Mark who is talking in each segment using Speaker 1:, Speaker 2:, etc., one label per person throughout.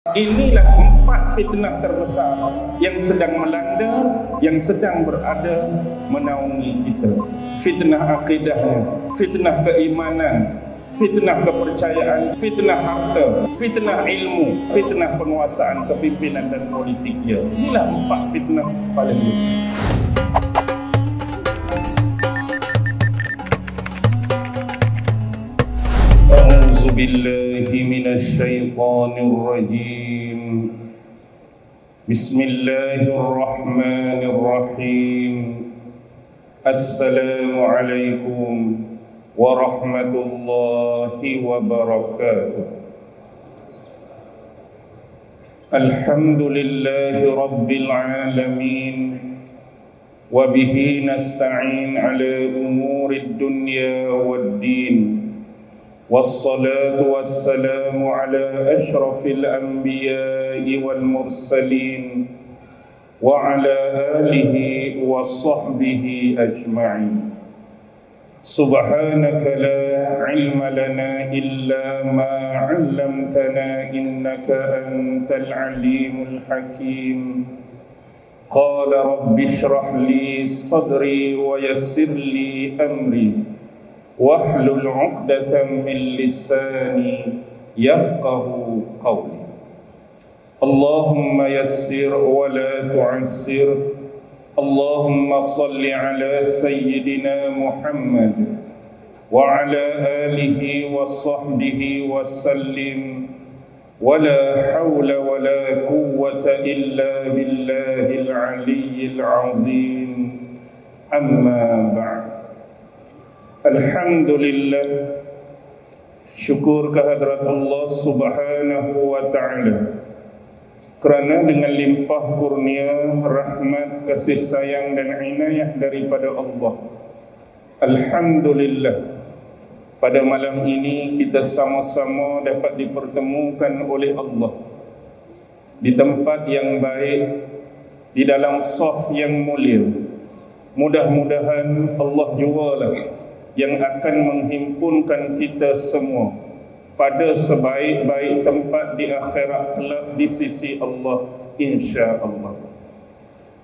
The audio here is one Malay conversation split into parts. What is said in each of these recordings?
Speaker 1: Inilah 4 fitnah terbesar yang sedang melanda, yang sedang berada menaungi kita. Fitnah akidahnya, fitnah keimanan, fitnah kepercayaan, fitnah harta, fitnah ilmu, fitnah penguasaan, kepimpinan dan politiknya. Inilah 4 fitnah paling besar. A'udzu billahi minasy syaithanir rajim. Bismillahirrahmanirrahim. Assalamualaikum warahmatullahi wabarakatuh. Alhamdulillahi rabbil alamin. Wa bihi nasta'in ala umurid dunya waddin. والصلاة والسلام على أشرف الأنبياء والمرسلين وعلى آله وصحبه أجمعين. سبحانك لا علم لنا إلا ما علمتنا إنك أنت العليم الحكيم. قال رب اشرح لي صدري ويسر لي أمري wahlul 'uqdatam min lisani yafqahu qawli. Allahumma yassir wa la tu'assir. Allahumma salli ala sayyidina Muhammad wa ala alihi wa sahbihi wa sallim. Wa la hawla wa la quwwata illa billahil aliyyil 'azim. Amma ba'd. Alhamdulillah, syukur kehadrat Allah subhanahu wa ta'ala, kerana dengan limpah kurnia, rahmat, kasih sayang dan inayah daripada Allah, alhamdulillah, pada malam ini kita sama-sama dapat dipertemukan oleh Allah di tempat yang baik, di dalam saf yang mulia. Mudah-mudahan Allah jualah yang akan menghimpunkan kita semua pada sebaik-baik tempat di akhirat kelak di sisi Allah, insya-Allah.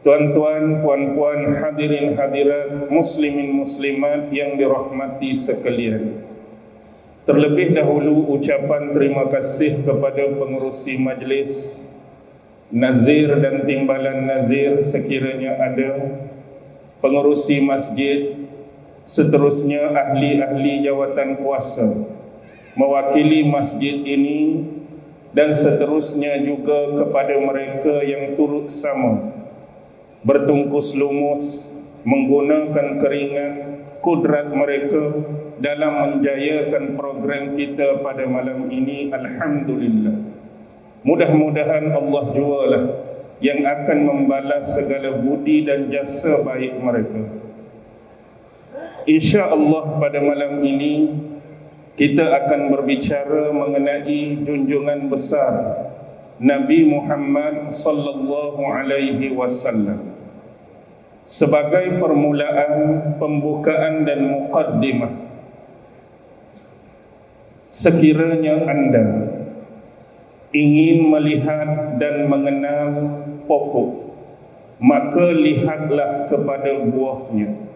Speaker 1: Tuan-tuan, puan-puan, hadirin hadirat, muslimin muslimat yang dirahmati sekalian. Terlebih dahulu ucapan terima kasih kepada pengerusi majlis, nazir dan timbalan nazir sekiranya ada, pengerusi masjid, seterusnya ahli-ahli jawatan kuasa mewakili masjid ini, dan seterusnya juga kepada mereka yang turut sama bertungkus lumus menggunakan keringat kudrat mereka dalam menjayakan program kita pada malam ini. Alhamdulillah, mudah-mudahan Allah jualah yang akan membalas segala budi dan jasa baik mereka. InsyaAllah pada malam ini kita akan berbicara mengenai junjungan besar Nabi Muhammad sallallahu alaihi wasallam. Sebagai permulaan, pembukaan dan muqaddimah, sekiranya anda ingin melihat dan mengenal pokok, maka lihatlah kepada buahnya.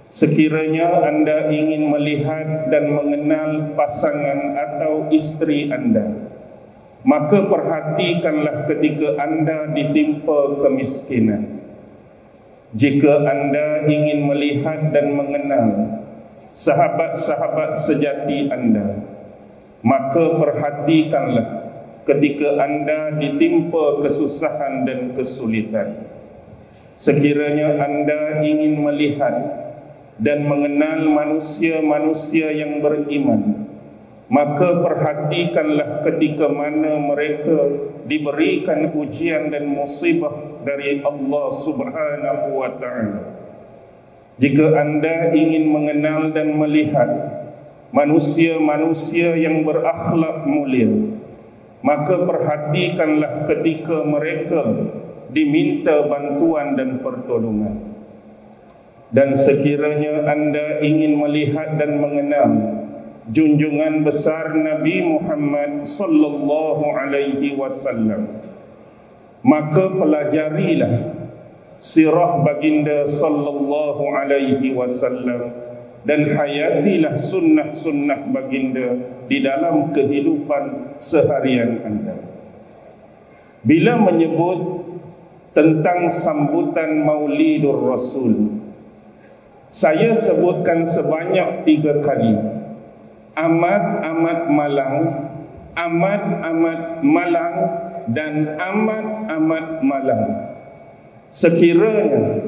Speaker 1: Sekiranya anda ingin melihat dan mengenal pasangan atau isteri anda, maka perhatikanlah ketika anda ditimpa kemiskinan. Jika anda ingin melihat dan mengenal sahabat-sahabat sejati anda, maka perhatikanlah ketika anda ditimpa kesusahan dan kesulitan. Sekiranya anda ingin melihat dan mengenal manusia-manusia yang beriman, maka perhatikanlah ketika mana mereka diberikan ujian dan musibah dari Allah subhanahu wa ta'ala. Jika anda ingin mengenal dan melihat manusia-manusia yang berakhlak mulia, maka perhatikanlah ketika mereka diminta bantuan dan pertolongan. Dan sekiranya anda ingin melihat dan mengenal junjungan besar Nabi Muhammad sallallahu alaihi wasallam, maka pelajarilah sirah baginda sallallahu alaihi wasallam dan hayatilah sunnah-sunnah baginda di dalam kehidupan seharian anda. Bila menyebut tentang sambutan Maulidur Rasul, saya sebutkan sebanyak 3 kali. Amat-amat malang, amat-amat malang, dan amat-amat malang. Sekiranya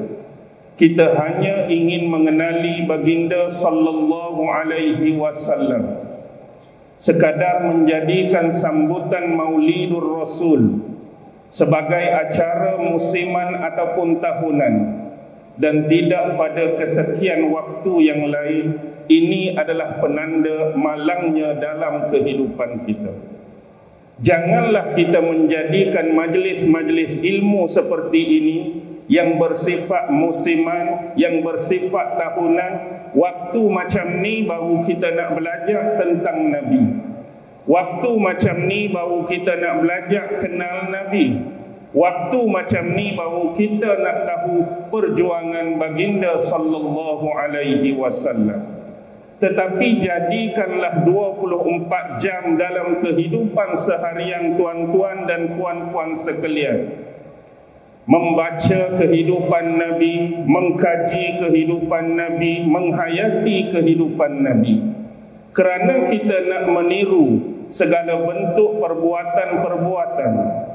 Speaker 1: kita hanya ingin mengenali baginda sallallahu alaihi wasallam, sekadar menjadikan sambutan Maulidur Rasul sebagai acara musiman ataupun tahunan dan tidak pada kesekian waktu yang lain, ini adalah penanda malangnya dalam kehidupan kita. Janganlah kita menjadikan majlis-majlis ilmu seperti ini yang bersifat musiman, yang bersifat tahunan. Waktu macam ni baru kita nak belajar tentang Nabi. Waktu macam ni baru kita nak belajar kenal Nabi. Waktu macam ni baru kita nak tahu perjuangan baginda sallallahu alaihi wasallam. Tetapi jadikanlah 24 jam dalam kehidupan seharian tuan-tuan dan puan-puan sekalian membaca kehidupan Nabi, mengkaji kehidupan Nabi, menghayati kehidupan Nabi. Kerana kita nak meniru segala bentuk perbuatan-perbuatan,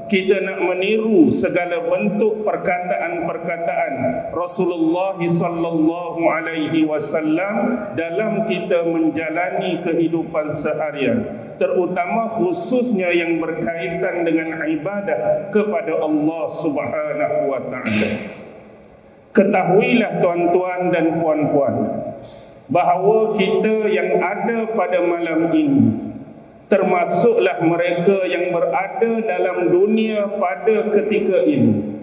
Speaker 1: kita nak meniru segala bentuk perkataan-perkataan Rasulullah sallallahu alaihi wasallam dalam kita menjalani kehidupan seharian, terutama khususnya yang berkaitan dengan ibadah kepada Allah Subhanahu wa taala. Ketahuilah tuan-tuan dan puan-puan bahawa kita yang ada pada malam ini, termasuklah mereka yang berada dalam dunia pada ketika ini,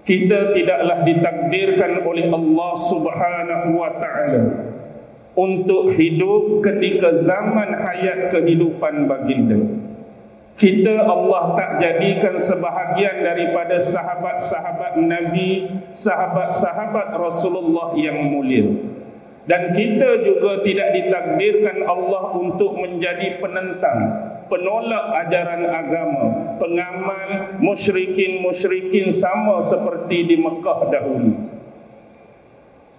Speaker 1: kita tidaklah ditakdirkan oleh Allah Subhanahu wa taala untuk hidup ketika zaman hayat kehidupan baginda. Kita Allah tak jadikan sebahagian daripada sahabat-sahabat Nabi, sahabat-sahabat Rasulullah yang mulia. Dan kita juga tidak ditakdirkan Allah untuk menjadi penentang, penolak ajaran agama, pengamal musyrikin sama seperti di Mekah dahulu.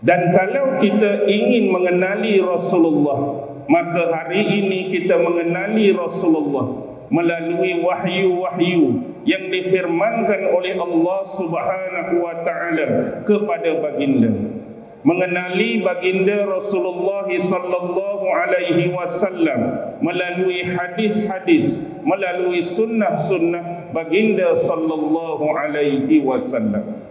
Speaker 1: Dan kalau kita ingin mengenali Rasulullah, maka hari ini kita mengenali Rasulullah melalui wahyu-wahyu yang difirmankan oleh Allah Subhanahu wa taala kepada baginda. Mengenali baginda Rasulullah sallallahu alaihi wasallam melalui hadis-hadis, melalui sunnah-sunnah baginda sallallahu alaihi wasallam.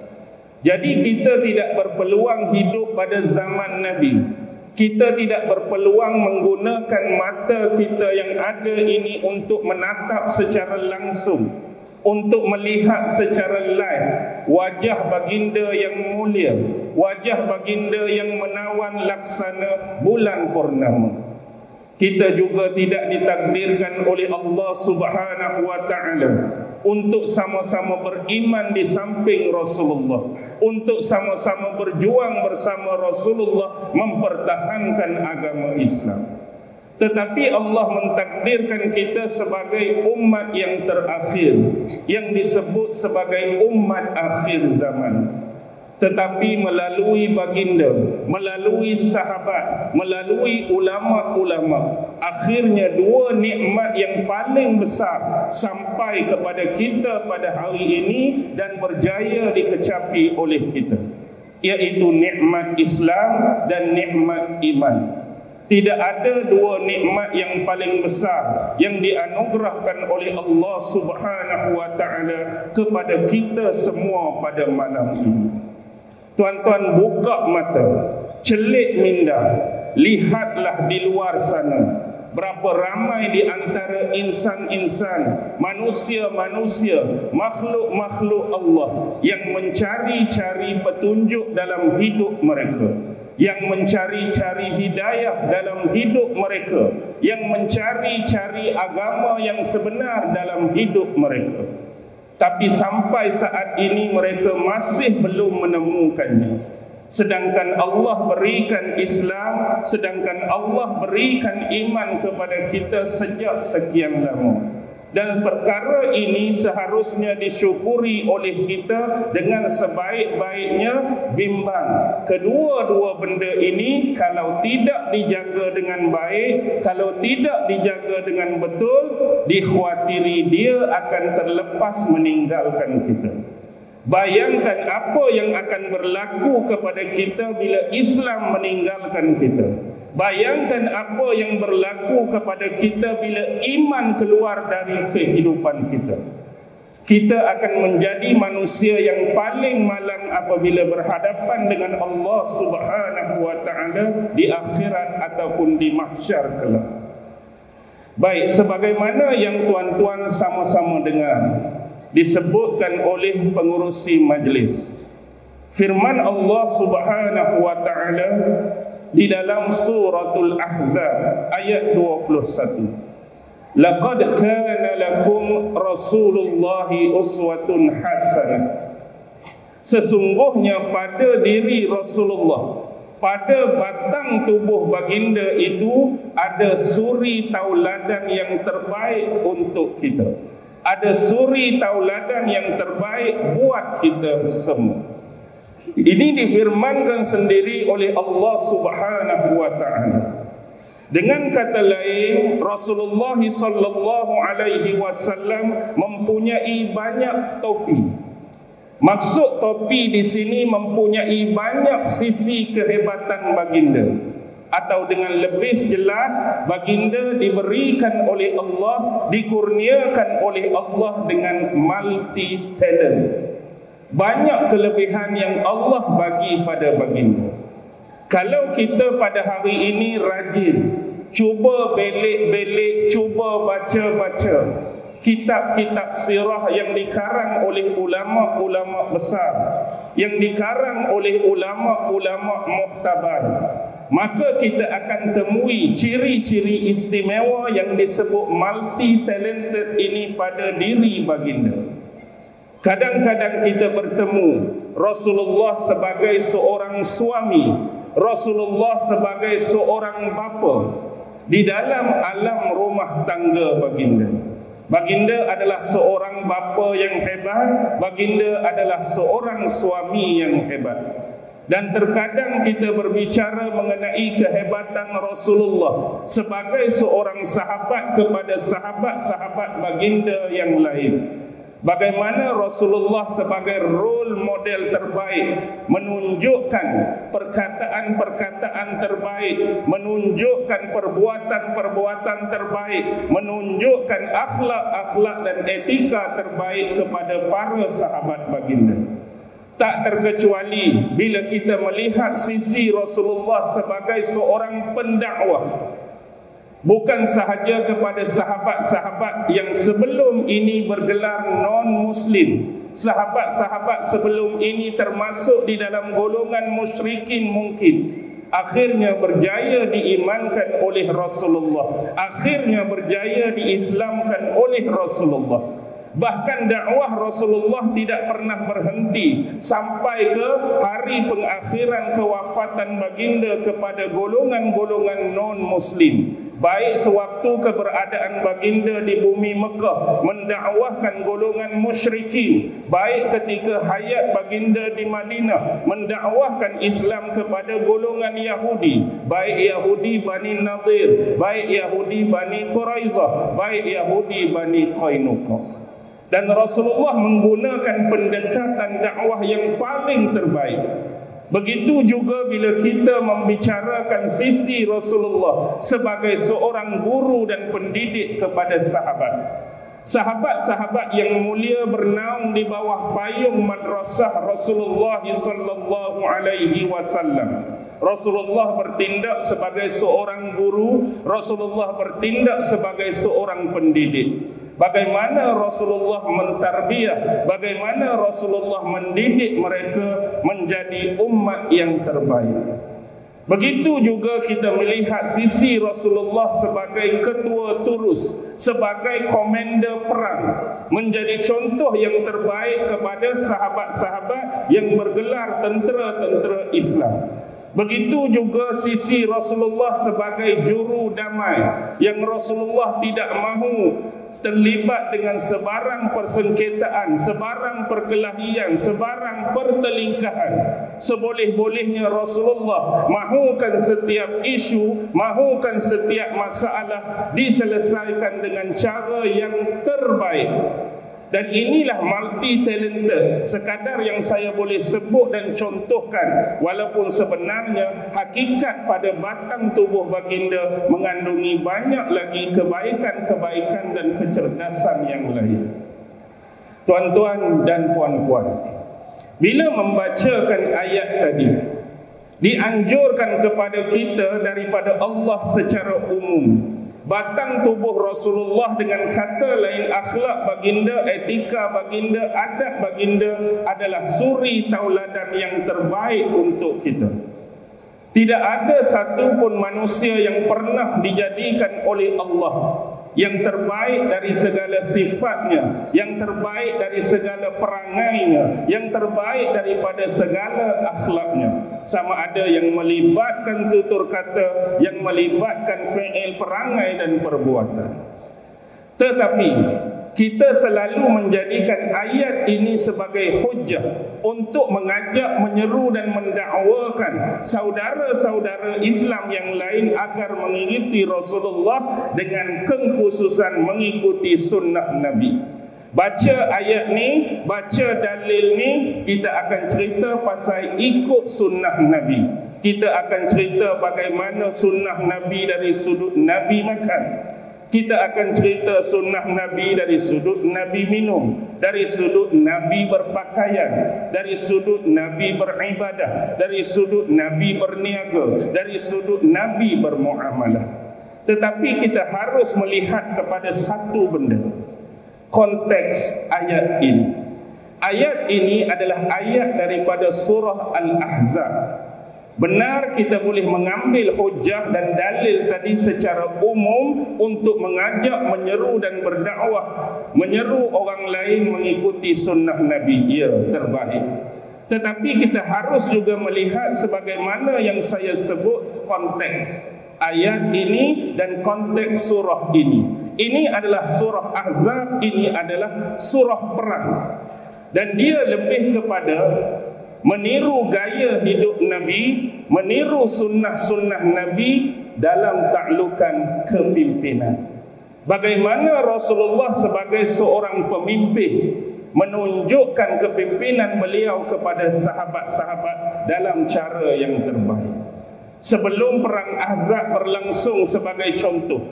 Speaker 1: Jadi kita tidak berpeluang hidup pada zaman Nabi. Kita tidak berpeluang menggunakan mata kita yang ada ini untuk menatap secara langsung, untuk melihat secara live wajah baginda yang mulia, wajah baginda yang menawan laksana bulan purnama. Kita juga tidak ditakdirkan oleh Allah Subhanahu wa taala untuk sama-sama beriman di samping Rasulullah, untuk sama-sama berjuang bersama Rasulullah mempertahankan agama Islam. Tetapi Allah mentakdirkan kita sebagai umat yang terakhir, yang disebut sebagai umat akhir zaman. Tetapi melalui baginda, melalui sahabat, melalui ulama-ulama, akhirnya 2 nikmat yang paling besar sampai kepada kita pada hari ini dan berjaya dikecapi oleh kita, iaitu nikmat Islam dan nikmat iman. Tidak ada 2 nikmat yang paling besar yang dianugerahkan oleh Allah Subhanahu wa taala kepada kita semua pada malam ini. Tuan-tuan, buka mata, celik minda, lihatlah di luar sana berapa ramai di antara insan-insan, manusia-manusia, makhluk-makhluk Allah yang mencari-cari petunjuk dalam hidup mereka. yang mencari-cari hidayah dalam hidup mereka, yang mencari-cari agama yang sebenar dalam hidup mereka. Tapi sampai saat ini mereka masih belum menemukannya. Sedangkan Allah berikan Islam, sedangkan Allah berikan iman kepada kita sejak sekian lama. Dan perkara ini seharusnya disyukuri oleh kita dengan sebaik-baiknya bimbang. Kedua-dua benda ini kalau tidak dijaga dengan baik, kalau tidak dijaga dengan betul, dikhawatiri dia akan terlepas meninggalkan kita. Bayangkan apa yang akan berlaku kepada kita bila Islam meninggalkan kita. Bayangkan apa yang berlaku kepada kita bila iman keluar dari kehidupan kita. Kita akan menjadi manusia yang paling malang apabila berhadapan dengan Allah Subhanahu wa taala di akhirat ataupun di mahsyar kelak. Baik, sebagaimana yang tuan-tuan sama-sama dengar disebutkan oleh pengurusi majlis, firman Allah Subhanahu wa taala di dalam suratul Ahzab ayat 21. Laqad kana lakum Rasulullahi uswatun hasanah. Sesungguhnya pada diri Rasulullah, pada batang tubuh baginda itu ada suri tauladan yang terbaik untuk kita. Ada suri tauladan yang terbaik buat kita semua. Ini difirmankan sendiri oleh Allah Subhanahu wa taala. Dengan kata lain, Rasulullah sallallahu alaihi wasallam mempunyai banyak topi. Maksud topi di sini mempunyai banyak sisi kehebatan baginda. Atau dengan lebih jelas, baginda diberikan oleh Allah, dikurniakan oleh Allah dengan multi talent. Banyak kelebihan yang Allah bagi pada baginda. Kalau kita pada hari ini rajin, cuba belik-belik, cuba baca-baca kitab-kitab sirah yang dikarang oleh ulama-ulama besar, yang dikarang oleh ulama-ulama muktabar, maka kita akan temui ciri-ciri istimewa yang disebut multi-talented ini pada diri baginda. Kadang-kadang kita bertemu Rasulullah sebagai seorang suami, Rasulullah sebagai seorang bapa di dalam alam rumah tangga baginda. Baginda adalah seorang bapa yang hebat, baginda adalah seorang suami yang hebat. Dan terkadang kita berbicara mengenai kehebatan Rasulullah sebagai seorang sahabat kepada sahabat-sahabat baginda yang lain. Bagaimana Rasulullah sebagai role model terbaik menunjukkan perkataan-perkataan terbaik, menunjukkan perbuatan-perbuatan terbaik, menunjukkan akhlak-akhlak dan etika terbaik kepada para sahabat baginda. Tak terkecuali bila kita melihat sisi Rasulullah sebagai seorang pendakwah. Bukan sahaja kepada sahabat-sahabat yang sebelum ini bergelar non-Muslim. Sahabat-sahabat sebelum ini termasuk di dalam golongan musyrikin mungkin. Akhirnya berjaya diimankan oleh Rasulullah. Akhirnya berjaya diislamkan oleh Rasulullah. Bahkan dakwah Rasulullah tidak pernah berhenti sampai ke hari pengakhiran kewafatan baginda kepada golongan-golongan non-Muslim. Baik sewaktu keberadaan baginda di bumi Mekah mendakwahkan golongan musyrikin, baik ketika hayat baginda di Madinah mendakwahkan Islam kepada golongan Yahudi, baik Yahudi Bani Nadir, baik Yahudi Bani Quraizah, baik Yahudi Bani Qainuqa. Dan Rasulullah menggunakan pendekatan dakwah yang paling terbaik. Begitu juga bila kita membicarakan sisi Rasulullah sebagai seorang guru dan pendidik kepada sahabat. Sahabat-sahabat yang mulia bernaung di bawah payung madrasah Rasulullah sallallahu alaihi wasallam. Rasulullah bertindak sebagai seorang guru, Rasulullah bertindak sebagai seorang pendidik. Bagaimana Rasulullah mentarbiyah, bagaimana Rasulullah mendidik mereka menjadi umat yang terbaik. Begitu juga kita melihat sisi Rasulullah sebagai ketua turus, sebagai komander perang, menjadi contoh yang terbaik kepada sahabat-sahabat yang bergelar tentera-tentera Islam. Begitu juga sisi Rasulullah sebagai juru damai, yang Rasulullah tidak mahu terlibat dengan sebarang persengketaan, sebarang perkelahian, sebarang pertelingkahan. Seboleh-bolehnya Rasulullah mahukan setiap isu, mahukan setiap masalah diselesaikan dengan cara yang terbaik. Dan inilah multi talented, sekadar yang saya boleh sebut dan contohkan, walaupun sebenarnya hakikat pada batang tubuh baginda mengandungi banyak lagi kebaikan-kebaikan dan kecerdasan yang lain. Tuan-tuan dan puan-puan, bila membacakan ayat tadi, dianjurkan kepada kita daripada Allah secara umum, batang tubuh Rasulullah, dengan kata lain akhlak baginda, etika baginda, adab baginda adalah suri tauladan yang terbaik untuk kita. Tidak ada satu pun manusia yang pernah dijadikan oleh Allah yang terbaik dari segala sifatnya, yang terbaik dari segala perangainya, yang terbaik daripada segala akhlaknya. Sama ada yang melibatkan tutur kata, yang melibatkan fi'il, perangai dan perbuatan. Tetapi kita selalu menjadikan ayat ini sebagai hujjah untuk mengajak, menyeru dan mendakwakan saudara-saudara Islam yang lain agar mengikuti Rasulullah dengan kekhususan mengikuti sunnah Nabi. Baca ayat ni, baca dalil ni, kita akan cerita pasal ikut sunnah Nabi. Kita akan cerita bagaimana sunnah Nabi dari sudut Nabi makan. Kita akan cerita sunnah Nabi dari sudut Nabi minum, dari sudut Nabi berpakaian, dari sudut Nabi beribadah, dari sudut Nabi berniaga, dari sudut Nabi bermuamalah. Tetapi kita harus melihat kepada satu benda, konteks ayat ini. Ayat ini adalah ayat daripada surah Al-Ahzab. Benar kita boleh mengambil hujah dan dalil tadi secara umum untuk mengajak, menyeru dan berdakwah, menyeru orang lain mengikuti sunnah Nabi. Ya, terbaik. Tetapi kita harus juga melihat sebagaimana yang saya sebut konteks ayat ini dan konteks surah ini. Ini adalah surah Ahzab, ini adalah surah perang. Dan dia lebih kepada meniru gaya hidup Nabi, meniru sunnah-sunnah Nabi dalam taklukan kepimpinan. Bagaimana Rasulullah sebagai seorang pemimpin menunjukkan kepimpinan beliau kepada sahabat-sahabat dalam cara yang terbaik. Sebelum perang Ahzab berlangsung sebagai contoh,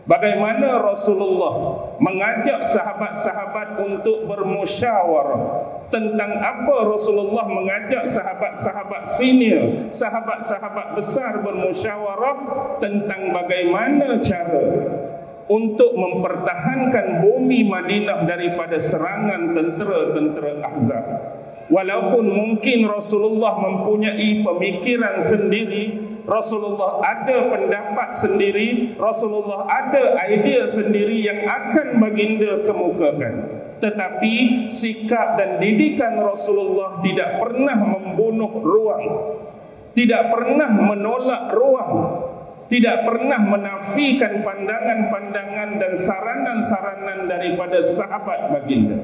Speaker 1: bagaimana Rasulullah mengajak sahabat-sahabat untuk bermusyawarah. Tentang apa Rasulullah mengajak sahabat-sahabat senior, sahabat-sahabat besar bermusyawarah tentang bagaimana cara untuk mempertahankan bumi Madinah daripada serangan tentera-tentera Ahzab. Walaupun mungkin Rasulullah mempunyai pemikiran sendiri, Rasulullah ada pendapat sendiri, Rasulullah ada idea sendiri yang akan baginda kemukakan. Tetapi sikap dan didikan Rasulullah tidak pernah membunuh ruang, tidak pernah menolak ruang, tidak pernah menafikan pandangan-pandangan dan saranan-saranan daripada sahabat baginda.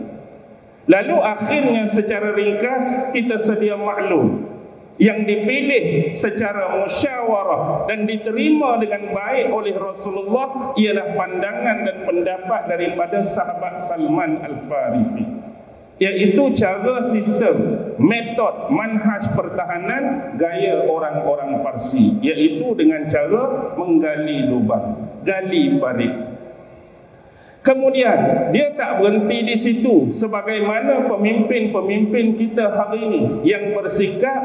Speaker 1: Lalu akhirnya secara ringkas kita sedia maklum, yang dipilih secara musyawarah dan diterima dengan baik oleh Rasulullah ialah pandangan dan pendapat daripada sahabat Salman Al-Farisi, iaitu cara, sistem, metod, manhaj pertahanan gaya orang-orang Parsi, iaitu dengan cara menggali lubang, gali parit. Kemudian dia tak berhenti di situ, sebagaimana pemimpin-pemimpin kita hari ini yang bersikap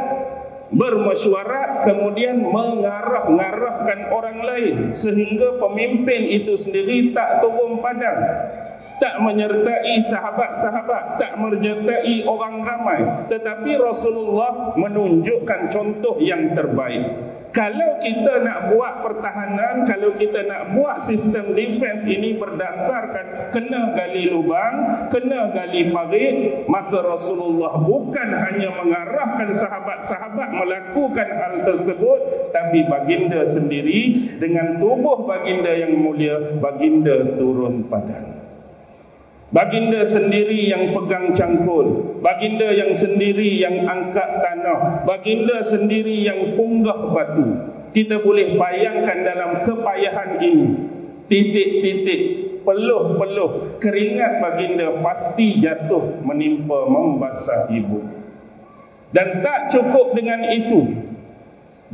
Speaker 1: bermesyuarat kemudian mengarah-ngarahkan orang lain, sehingga pemimpin itu sendiri tak turun padang, tak menyertai sahabat-sahabat, tak menyertai orang ramai. Tetapi Rasulullah menunjukkan contoh yang terbaik. Kalau kita nak buat pertahanan, kalau kita nak buat sistem defense ini berdasarkan kena gali lubang, kena gali parit, maka Rasulullah bukan hanya mengarahkan sahabat-sahabat melakukan hal tersebut, tapi baginda sendiri dengan tubuh baginda yang mulia, baginda turun padang. Baginda sendiri yang pegang cangkul, baginda yang sendiri yang angkat tanah, baginda sendiri yang punggah batu. Kita boleh bayangkan dalam kepayahan ini, titik-titik, peluh-peluh keringat baginda pasti jatuh menimpa membasahi bumi. Dan tak cukup dengan itu,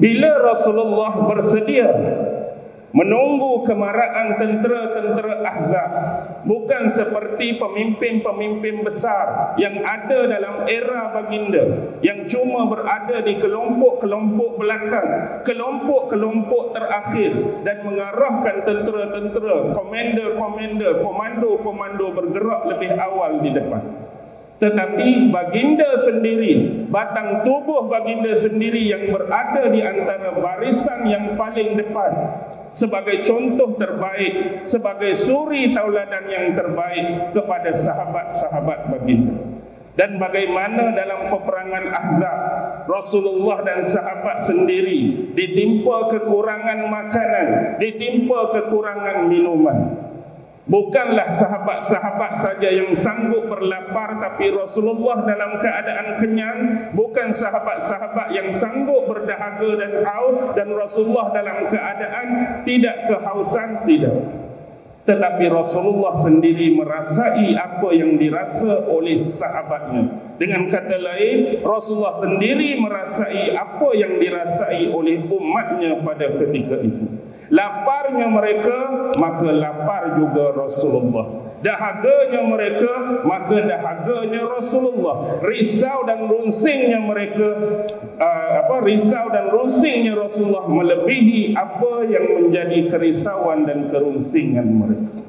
Speaker 1: bila Rasulullah bersedia menunggu kemarahan tentera-tentera Ahzab, bukan seperti pemimpin-pemimpin besar yang ada dalam era baginda, yang cuma berada di kelompok-kelompok belakang, kelompok-kelompok terakhir, dan mengarahkan tentera-tentera, komander-komander, komando-komando bergerak lebih awal di depan. Tetapi baginda sendiri, batang tubuh baginda sendiri yang berada di antara barisan yang paling depan, sebagai contoh terbaik, sebagai suri tauladan yang terbaik kepada sahabat-sahabat baginda. Dan bagaimana dalam peperangan Ahzab, Rasulullah dan sahabat sendiri ditimpa kekurangan makanan, ditimpa kekurangan minuman. Bukanlah sahabat-sahabat saja yang sanggup berlapar, tapi Rasulullah dalam keadaan kenyang. Bukan sahabat-sahabat yang sanggup berdahaga dan haus, dan Rasulullah dalam keadaan tidak kehausan, tidak. Tetapi Rasulullah sendiri merasai apa yang dirasa oleh sahabatnya. Dengan kata lain, Rasulullah sendiri merasai apa yang dirasai oleh umatnya pada ketika itu. Laparnya mereka, maka lapar juga Rasulullah. Dahaganya mereka, maka dahaganya Rasulullah. Risau dan runsingnya mereka, risau dan runsingnya Rasulullah melebihi apa yang menjadi kerisauan dan kerunsingan mereka.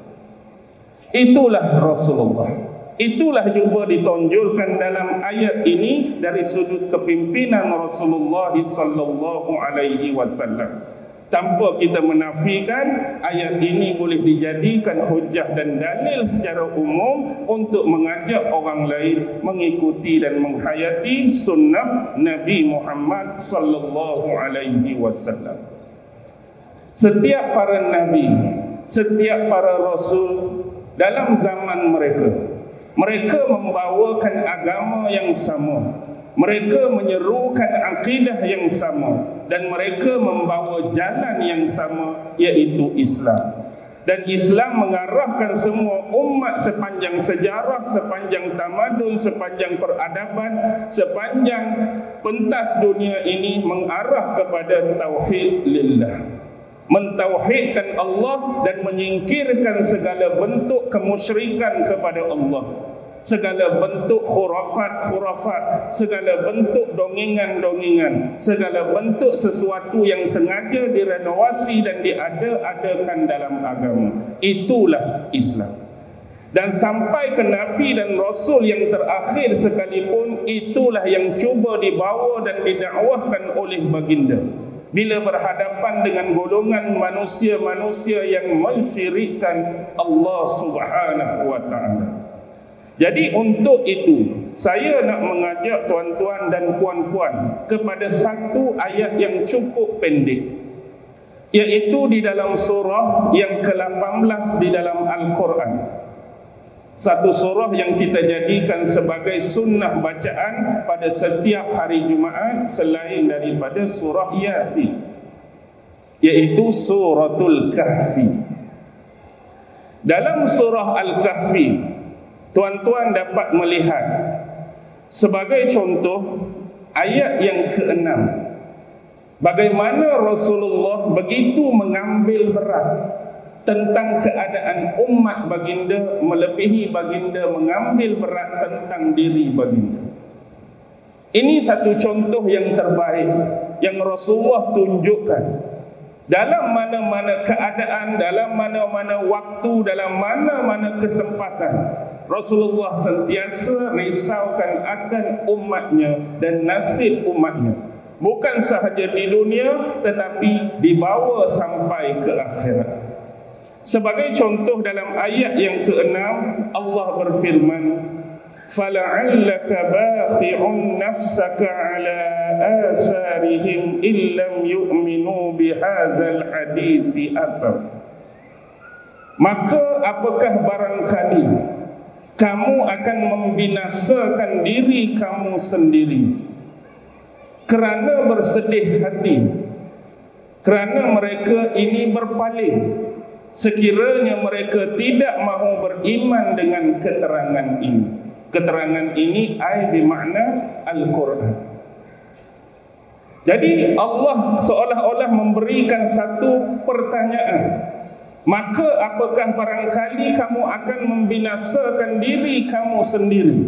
Speaker 1: Itulah Rasulullah. Itulah juga ditonjolkan dalam ayat ini dari sudut kepimpinan Rasulullah sallallahu alaihi wasallam. Tanpa kita menafikan, ayat ini boleh dijadikan hujah dan dalil secara umum untuk mengajak orang lain mengikuti dan menghayati sunnah Nabi Muhammad sallallahu alaihi wasallam. Setiap para nabi, setiap para rasul dalam zaman mereka, mereka membawakan agama yang sama. Mereka menyerukan akidah yang sama, dan mereka membawa jalan yang sama, iaitu Islam. Dan Islam mengarahkan semua umat sepanjang sejarah, sepanjang tamadun, sepanjang peradaban, sepanjang pentas dunia ini mengarah kepada tauhid lillah. Mentauhidkan Allah dan menyingkirkan segala bentuk kemusyrikan kepada Allah. Segala bentuk khurafat, segala bentuk dongengan-dongengan, segala bentuk sesuatu yang sengaja direnovasi dan diada-adakan dalam agama. Itulah Islam. Dan sampai ke Nabi dan Rasul yang terakhir sekalipun, itulah yang cuba dibawa dan didakwahkan oleh baginda. Bila berhadapan dengan golongan manusia-manusia yang mensyirikkan Allah Subhanahu wa ta'ala. Jadi untuk itu, saya nak mengajak tuan-tuan dan puan-puan kepada satu ayat yang cukup pendek, iaitu di dalam surah yang ke-18 di dalam Al-Quran. Satu surah yang kita jadikan sebagai sunnah bacaan pada setiap hari Jumaat selain daripada surah Yasin, iaitu suratul Kahfi. Dalam surah Al-Kahfi, tuan-tuan dapat melihat sebagai contoh ayat yang ke-6, bagaimana Rasulullah begitu mengambil berat tentang keadaan umat baginda, melebihi baginda mengambil berat tentang diri baginda. Ini satu contoh yang terbaik yang Rasulullah tunjukkan. Dalam mana-mana keadaan, dalam mana-mana waktu, dalam mana-mana kesempatan, Rasulullah sentiasa risaukan akan umatnya dan nasib umatnya. Bukan sahaja di dunia, tetapi dibawa sampai ke akhirat. Sebagai contoh dalam ayat yang ke-6, Allah berfirman, فَلَعَلَّكَ بَاخِعٌ نَفْسَكَ عَلَىٰ آثَارِهِمْ إِن لَّمْ يُؤْمِنُوا بِهَٰذَا الْحَدِيثِ أَسَفًا. Maka apakah barangkali kamu akan membinasakan diri kamu sendiri kerana bersedih hati, kerana mereka ini berpaling, sekiranya mereka tidak mahu beriman dengan keterangan ini. Keterangan ini bermakna Al-Quran. Jadi Allah seolah-olah memberikan satu pertanyaan. Maka apakah barangkali kamu akan membinasakan diri kamu sendiri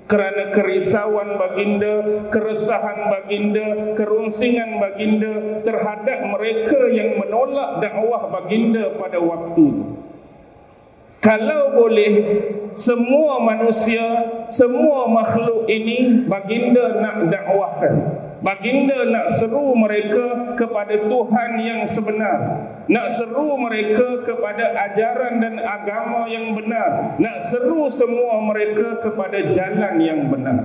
Speaker 1: kerana kerisauan baginda, keresahan baginda, kerunsingan baginda terhadap mereka yang menolak dakwah baginda pada waktu itu. Kalau boleh, semua manusia, semua makhluk ini baginda nak dakwahkan. Baginda nak seru mereka kepada Tuhan yang sebenar, nak seru mereka kepada ajaran dan agama yang benar, nak seru semua mereka kepada jalan yang benar.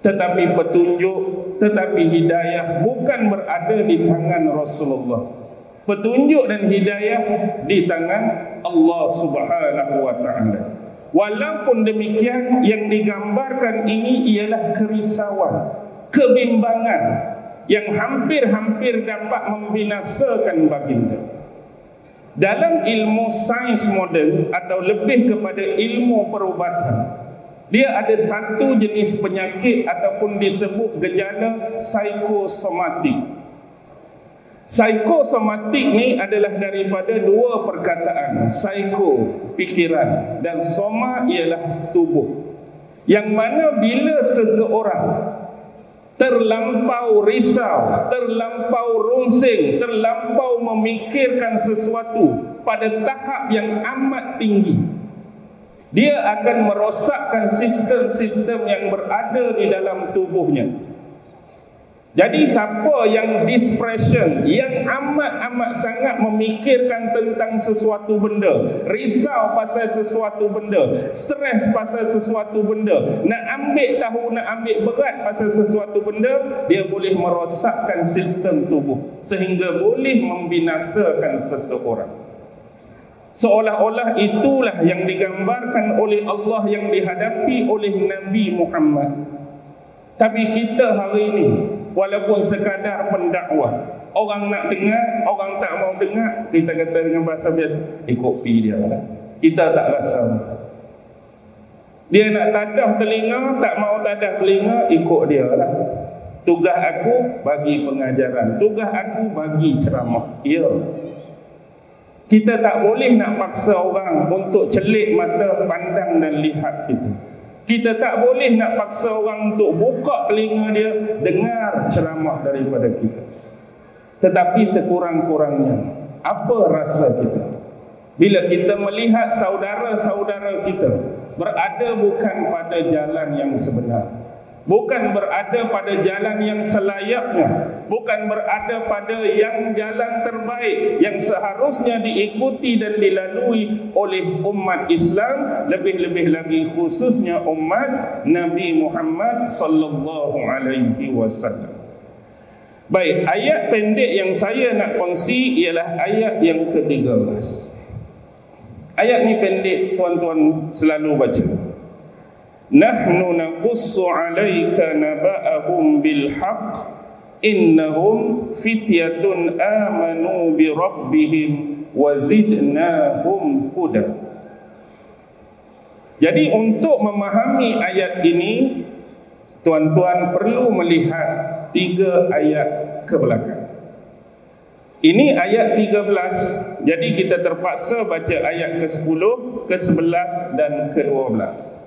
Speaker 1: Tetapi petunjuk, tetapi hidayah bukan berada di tangan Rasulullah. Petunjuk dan hidayah di tangan Allah Subhanahu wa ta'ala. Walaupun demikian, yang digambarkan ini ialah kerisauan, kebimbangan yang hampir-hampir dapat membinasakan baginda. Dalam ilmu sains moden atau lebih kepada ilmu perubatan, dia ada satu jenis penyakit ataupun disebut gejala psikosomatik. Psikosomatik ni adalah daripada dua perkataan. Psiko, pikiran, dan soma ialah tubuh. Yang mana bila seseorang terlampau risau, terlampau runsing, terlampau memikirkan sesuatu pada tahap yang amat tinggi, dia akan merosakkan sistem-sistem yang berada di dalam tubuhnya. Jadi siapa yang depression, yang amat-amat sangat memikirkan tentang sesuatu benda, risau pasal sesuatu benda, stres pasal sesuatu benda, nak ambil berat pasal sesuatu benda, dia boleh merosakkan sistem tubuh sehingga boleh membinasakan seseorang. Seolah-olah itulah yang digambarkan oleh Allah yang dihadapi oleh Nabi Muhammad. Tapi kita hari ini, walaupun sekadar pendakwah, orang nak dengar, orang tak mau dengar, kita kata dengan bahasa biasa, ikut pi dia lah. Kita tak rasa. Dia nak tadah telinga, tak mau tadah telinga, ikut dia lah. Tugas aku bagi pengajaran, tugas aku bagi ceramah. Ya. Kita tak boleh nak paksa orang untuk celik mata pandang dan lihat kita. Kita tak boleh nak paksa orang untuk buka telinga dia dengar ceramah daripada kita. Tetapi sekurang-kurangnya, apa rasa kita bila kita melihat saudara-saudara kita berada bukan pada jalan yang sebenar, bukan berada pada jalan yang selayaknya, bukan berada pada yang jalan terbaik yang seharusnya diikuti dan dilalui oleh umat Islam, lebih-lebih lagi khususnya umat Nabi Muhammad sallallahu alaihi wasallam. Baik, ayat pendek yang saya nak kongsi ialah ayat yang ke-13. Ayat ni pendek, tuan-tuan selalu baca. Nahnu naqussu 'alaika naba'ahum bil haqq innahum fityatun amanu bi rabbihim wa zidnahum huda. Jadi untuk memahami ayat ini, tuan-tuan perlu melihat 3 ayat ke belakang. Ini ayat 13. Jadi kita terpaksa baca ayat ke-10, ke-11 dan ke-12.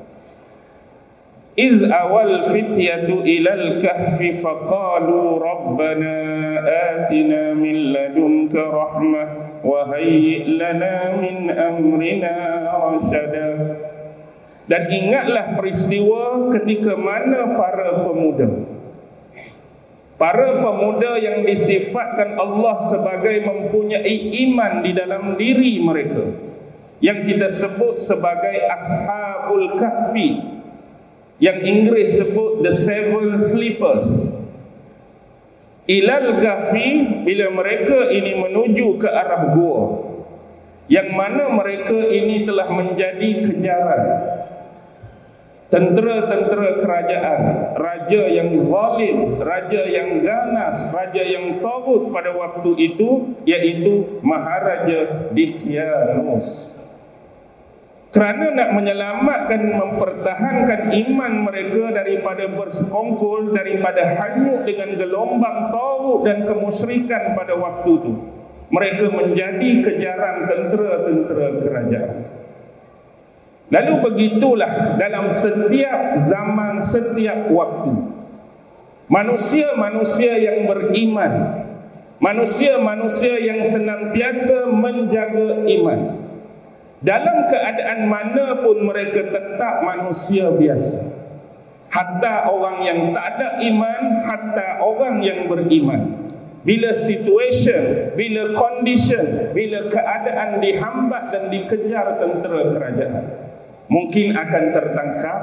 Speaker 1: إذ أوى الفتية إلى الكهف فقالوا ربنا آتنا من لدنك رحمة وهيئ لنا من أمرنا رشدا. Dan ingatlah peristiwa ketika mana para pemuda Para pemuda yang disifatkan Allah sebagai mempunyai iman di dalam diri mereka, yang kita sebut sebagai Ashabul Kahfi, yang Inggeris sebut the Seven Sleepers. Ilal Kahfi, bila mereka ini menuju ke arah gua, yang mana mereka ini telah menjadi kejaran tentera-tentera kerajaan, raja yang zalim, raja yang ganas, raja yang taghut pada waktu itu, iaitu Maharaja Dicyanus. Kerana nak menyelamatkan, mempertahankan iman mereka daripada bersekongkol, daripada hanyut dengan gelombang taghut dan kemusyrikan pada waktu itu, mereka menjadi kejaran tentera-tentera kerajaan. Lalu begitulah dalam setiap zaman, setiap waktu, manusia-manusia yang beriman, manusia-manusia yang senantiasa menjaga iman, dalam keadaan mana pun mereka tetap manusia biasa. Hatta orang yang tak ada iman, hatta orang yang beriman, bila situation, bila condition, bila keadaan dihambat dan dikejar tentera kerajaan, mungkin akan tertangkap,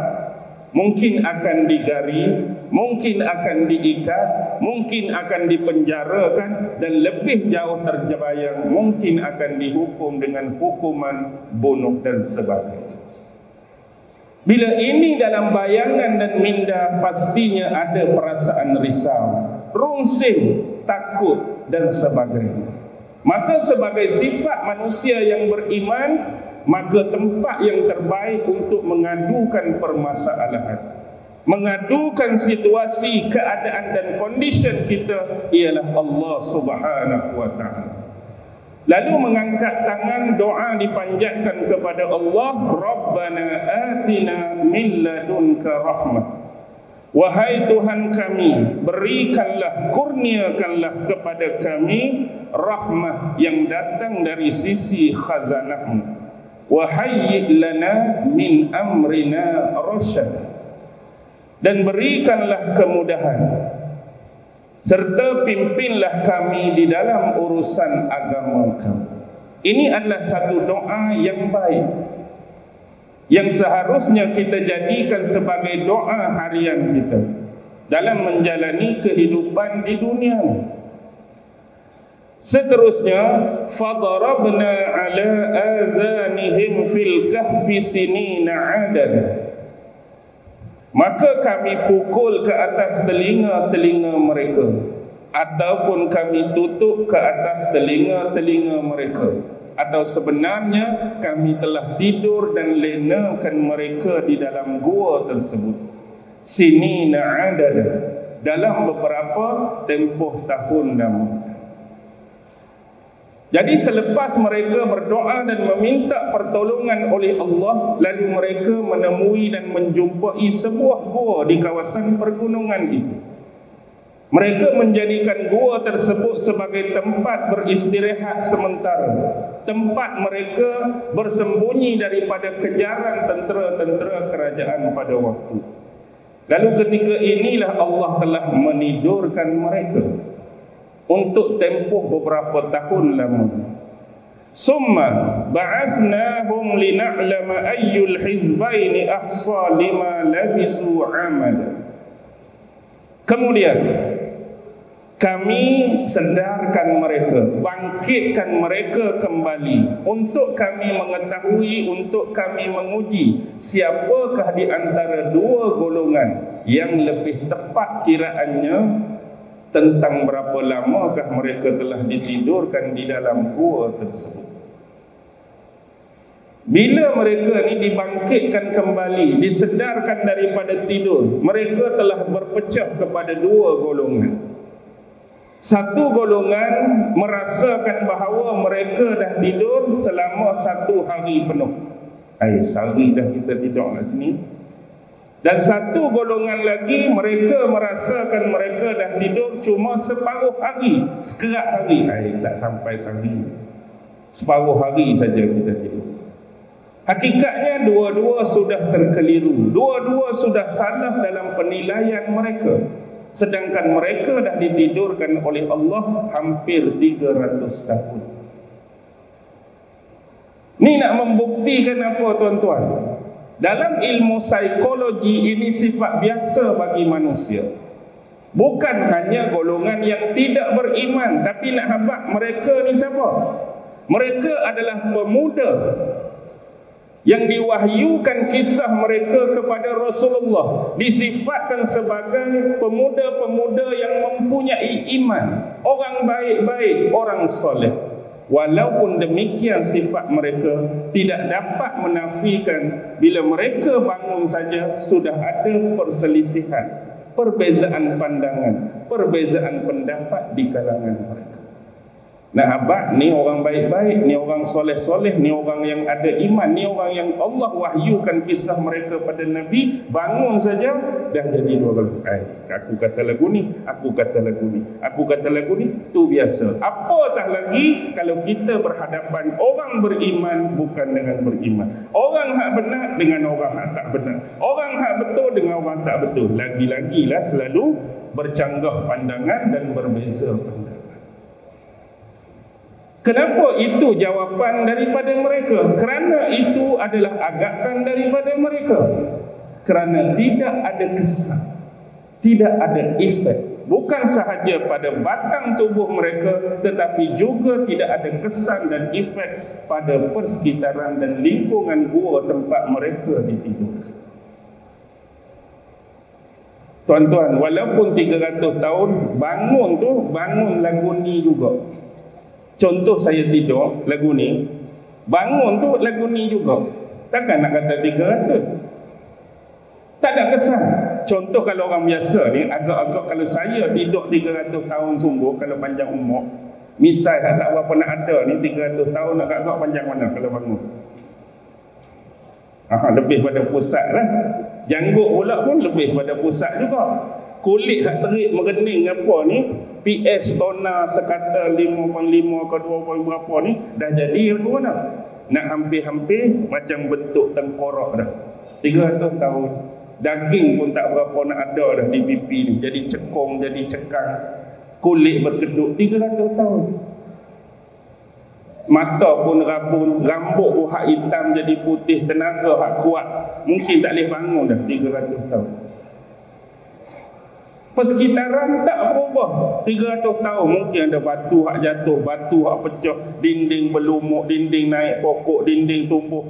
Speaker 1: mungkin akan digari, mungkin akan diikat, mungkin akan dipenjarakan, dan lebih jauh terbayang mungkin akan dihukum dengan hukuman bunuh dan sebagainya. Bila ini dalam bayangan dan minda, pastinya ada perasaan risau, rungsing, takut dan sebagainya. Maka sebagai sifat manusia yang beriman, maka tempat yang terbaik untuk mengadukan permasalahan, mengadukan situasi, keadaan dan condition kita ialah Allah Subhanahu wa ta'ala. Lalu mengangkat tangan, doa dipanjatkan kepada Allah, Rabbana atina min ladunka rahmah. Wahai Tuhan kami, berikanlah, kurniakanlah kepada kami rahmah yang datang dari sisi khazanah-Mu. Wahayyi lana min amrina rasyada, dan berikanlah kemudahan serta pimpinlah kami di dalam urusan agama kami. Ini adalah satu doa yang baik, yang seharusnya kita jadikan sebagai doa harian kita dalam menjalani kehidupan di dunia ini. Seterusnya, fadarabna ala azanihim fil kahfi sinina adada, maka kami pukul ke atas telinga-telinga mereka, ataupun kami tutup ke atas telinga-telinga mereka, atau sebenarnya kami telah tidur dan lenakan mereka di dalam gua tersebut sinina adada, dalam beberapa tempoh tahun lamanya. Jadi selepas mereka berdoa dan meminta pertolongan oleh Allah, lalu mereka menemui dan menjumpai sebuah gua di kawasan pergunungan itu. Mereka menjadikan gua tersebut sebagai tempat beristirahat sementara, tempat mereka bersembunyi daripada kejaran tentera-tentera kerajaan pada waktu. Lalu ketika inilah Allah telah menidurkan mereka untuk tempoh beberapa tahun lamanya. Summa ba'athnahum lina'lama ayyul hizbaini ahsa lima labisu amala. Kemudian kami sedarkan mereka, bangkitkan mereka kembali untuk kami mengetahui, untuk kami menguji siapakah di antara dua golongan yang lebih tepat kiraannya tentang berapa lamakah mereka telah ditidurkan di dalam gua tersebut. Bila mereka ni dibangkitkan kembali, disedarkan daripada tidur, mereka telah berpecah kepada dua golongan. Satu golongan merasakan bahawa mereka dah tidur selama 1 hari penuh. Sehari dah kita tidur kat sini. Dan satu golongan lagi, mereka merasakan mereka dah tidur cuma separuh hari, sekerat hari. Tak sampai sehari, separuh hari saja kita tidur. Hakikatnya dua-dua sudah terkeliru, dua-dua sudah salah dalam penilaian mereka. Sedangkan mereka dah ditidurkan oleh Allah hampir 300 tahun. Ni nak membuktikan apa tuan-tuan? Dalam ilmu psikologi ini sifat biasa bagi manusia. Bukan hanya golongan yang tidak beriman, tapi nak habaq mereka ni siapa? Mereka adalah pemuda yang diwahyukan kisah mereka kepada Rasulullah, disifatkan sebagai pemuda-pemuda yang mempunyai iman, orang baik-baik, orang soleh. Walaupun demikian sifat mereka tidak dapat menafikan bila mereka bangun saja sudah ada perselisihan, perbezaan pandangan, perbezaan pendapat di kalangan mereka. Nah, habaq ni orang baik-baik, ni orang soleh-soleh, ni orang yang ada iman, ni orang yang Allah wahyukan kisah mereka pada Nabi, bangun saja dah jadi dua lagu. Aku kata lagu ni, aku kata lagu ni, aku kata lagu ni, tu biasa. Apatah lagi kalau kita berhadapan orang beriman bukan dengan beriman, orang hak benar dengan orang hak tak benar, orang hak betul dengan orang tak betul. Lagi-lagilah selalu bercanggah pandangan dan berbeza pandangan. Kenapa itu jawapan daripada mereka? Kerana itu adalah agakan daripada mereka. Kerana tidak ada kesan, tidak ada efek. Bukan sahaja pada batang tubuh mereka, tetapi juga tidak ada kesan dan efek pada persekitaran dan lingkungan gua tempat mereka ditidurkan. Tuan-tuan, walaupun 300 tahun, bangun tu, bangun lagu ni juga. Contoh saya tidur lagu ni, bangun tu lagu ni juga. Takkan nak kata 300. Tak ada kesan. Contoh kalau orang biasa ni, agak-agak kalau saya tidur 300 tahun sungguh, kalau panjang umur, misal tak berapa nak ada ni 300 tahun, agak-agak panjang mana kalau bangun? Lebih pada pusat lah. Janggut pula pun lebih pada pusat juga. Kulit hak terik merening apa ni, PS toner sekata 5.5 ke 2 berapa ni dah jadi lagu mana? Nak hampir-hampir macam bentuk tengkorak dah. 300 tahun. Daging pun tak berapa nak ada dah di pipi ni. Jadi cekung, jadi cekang. Kulit berkedut 300 tahun. Mata pun rabun, rambut pun hak hitam jadi putih, tenaga hak kuat. Mungkin tak boleh bangun dah 300 tahun. Persekitaran tak berubah 300 tahun. Mungkin ada batu hak jatuh, batu hak pecah, dinding berlumut, dinding naik pokok, dinding tumbuh.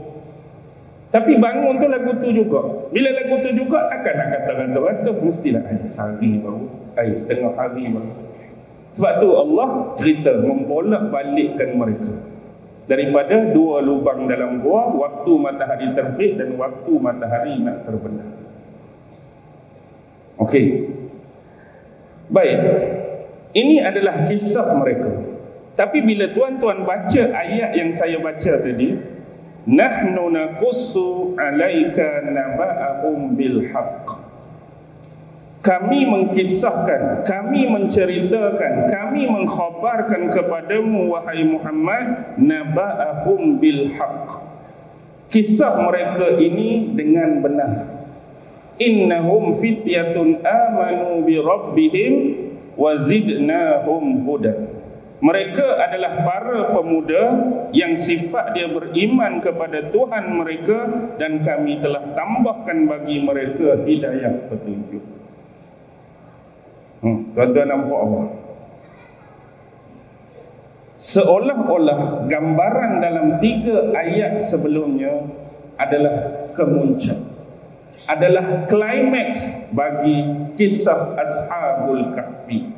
Speaker 1: Tapi bangun tu lagu tu juga. Bila lagu tu juga, takkan nak kata ratus-ratus, mestilah sehari baru, setengah hari baru. Sebab tu Allah cerita membolak balikkan mereka daripada dua lubang dalam gua, waktu matahari terbit dan waktu matahari nak terbenam. Okey. Baik, ini adalah kisah mereka. Tapi bila tuan-tuan baca ayat yang saya baca tadi, nahnu naqussu 'alaika naba'ahum bil haqq. Kami mengkisahkan, kami menceritakan, kami mengkhabarkan kepadamu wahai Muhammad, naba'ahum bil haqq. Kisah mereka ini dengan benar. Innahum fityatun amanu bi rabbihim wa zidnahum huda. Mereka adalah para pemuda yang sifat dia beriman kepada Tuhan mereka, dan kami telah tambahkan bagi mereka hidayah petunjuk. Tuan-tuan nampak apa? Seolah-olah gambaran dalam 3 ayat sebelumnya adalah kemuncak, adalah klimaks bagi kisah Ashabul Kahfi.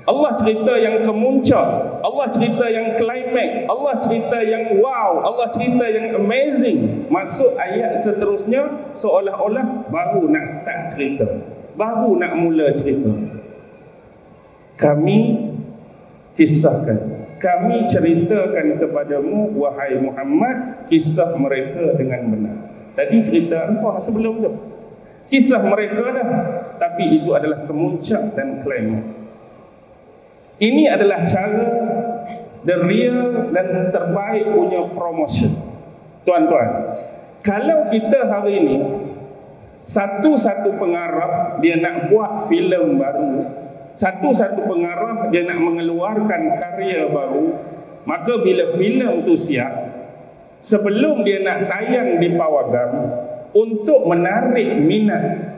Speaker 1: Allah cerita yang kemuncak, Allah cerita yang klimaks, Allah cerita yang wow, Allah cerita yang amazing. Masuk ayat seterusnya seolah-olah baru nak start cerita, baru nak mula cerita. Kami kisahkan, kami ceritakan kepadamu wahai Muhammad kisah mereka dengan benar. Tadi cerita apa sebelum tu? Kisah mereka dah, tapi itu adalah kemuncak dan klimaks. Ini adalah cara the real dan terbaik punya promotion. Tuan-tuan, kalau kita hari ini Satu-satu pengarah dia nak buat filem baru, satu-satu pengarah dia nak mengeluarkan karya baru, maka bila filem tu siap, sebelum dia nak tayang di pawagam, untuk menarik minat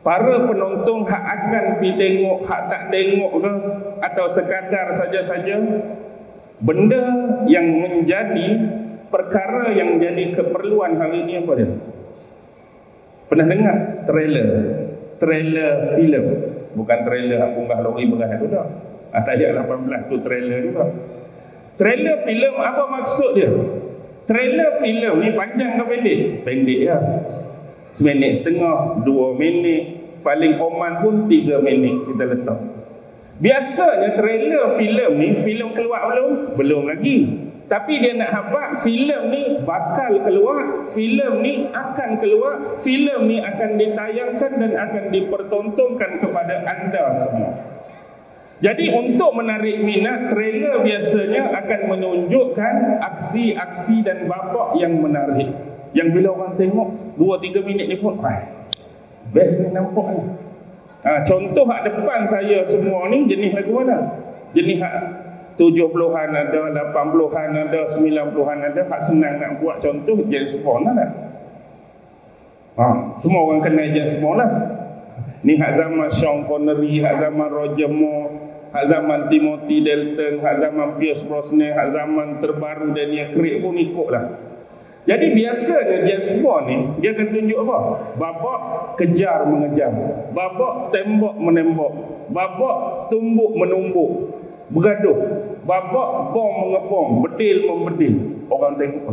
Speaker 1: para penonton hak akan pergi tengok, hak tak tengok ke, atau sekadar saja-saja, benda yang menjadi perkara yang jadi keperluan hari ini apa dia? Pernah dengar trailer filem? Bukan trailer hak punggah lori beras tu dah. Tak ada 18 tu trailer juga. Trailer filem apa maksud dia? Trailer filem ni panjang ke pendek? Pendek ya. 1.5 minit, 2 minit, paling koman pun 3 minit kita letak. Biasanya trailer filem ni, filem keluar belum? Belum lagi. Tapi dia nak habaq filem ni bakal keluar, filem ni akan keluar, filem ni akan ditayangkan dan akan dipertontonkan kepada anda semua. Jadi untuk menarik minat, trailer biasanya akan menunjukkan aksi-aksi dan babak yang menarik, yang bila orang tengok 2-3 minit ni pun best ni nampak ni. Contoh hak depan saya semua ni jenis lagu mana? Jenis hak 70-an ada, 80-an ada, 90-an ada. Hak senang nak buat contoh James Bond lah. Semua orang kenal James Bond lah. Ni hak zaman Sean Connery, hak zaman Roger Moore, hak zaman Timothy Dalton, hak zaman Pierce Brosnan, hak zaman terbaru Daniel Craig pun ikut lah. Jadi biasanya James Bond ni dia akan tunjuk apa? Babak kejar mengejar, babak tembak menembak, babak tumbuk menumbuk, bergaduh, babak bom mengebom, bedil membedil. Orang tengok,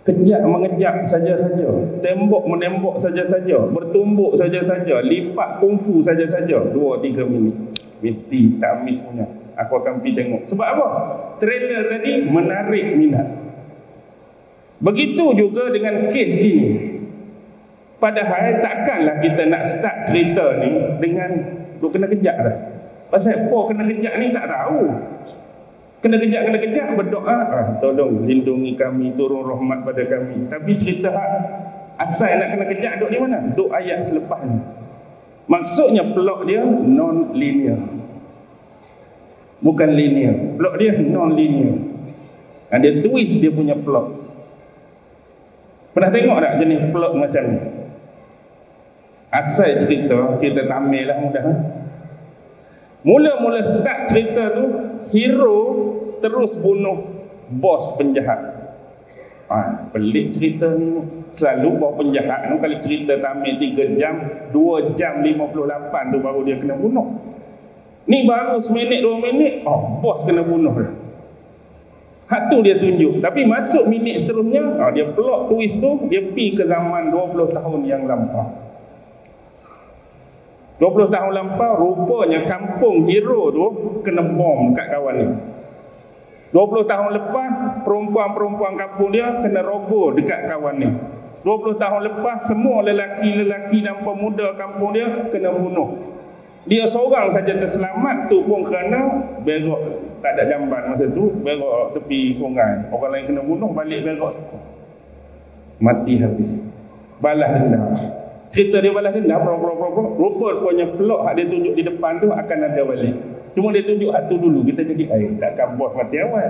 Speaker 1: kejap mengejap saja-saja, tembok menembok saja-saja, bertumbuk saja-saja, lipat kungfu saja-saja, 2-3 minit. Mesti tak miss punya. Aku akan pergi tengok. Sebab apa? Trailer tadi menarik minat. Begitu juga dengan kes ini. Padahal takkanlah kita nak start cerita ni dengan kena kejap dah. Pasal apa kena kejap ni tak tahu. Kena kejap berdoa, tolong lindungi kami, turun rahmat pada kami. Tapi cerita asal nak kena kejap duk di mana? Duk ayat selepas ni. Maksudnya plot dia non-linear. Bukan linear. Plot dia non-linear. Dia twist dia punya plot. Pernah tengok tak jenis plot macam ni? Asal cerita tamil lah mudah. Mula-mula start cerita tu, hero terus bunuh bos penjahat. Pelik cerita ni. Selalu bos penjahat tu kalau cerita tamil 3 jam, 2 jam 58 tu baru dia kena bunuh. Ni baru 1 minit 2 minit, bos kena bunuh dah. Hak tu dia tunjuk. Tapi masuk minit seterusnya, dia plot twist tu, dia pergi ke zaman 20 tahun yang lampau. 20 tahun lampau, rupanya kampung hero tu kena bom kat kawan ni. 20 tahun lepas, perempuan-perempuan kampung dia kena rogoh dekat kawan ni. 20 tahun lepas, semua lelaki-lelaki dan pemuda kampung dia kena bunuh. Dia seorang saja terselamat tu pun kerana berok, tak ada jamban masa tu, berok tepi sungai. Orang lain kena bunuh, balik berok tu mati habis. Balas dendam. Cerita dia balas dendam, rupanya plot hak dia tunjuk di depan tu akan ada balik. Cuma dia tunjuk hak tu dulu, kita jadi takkan bos mati awal.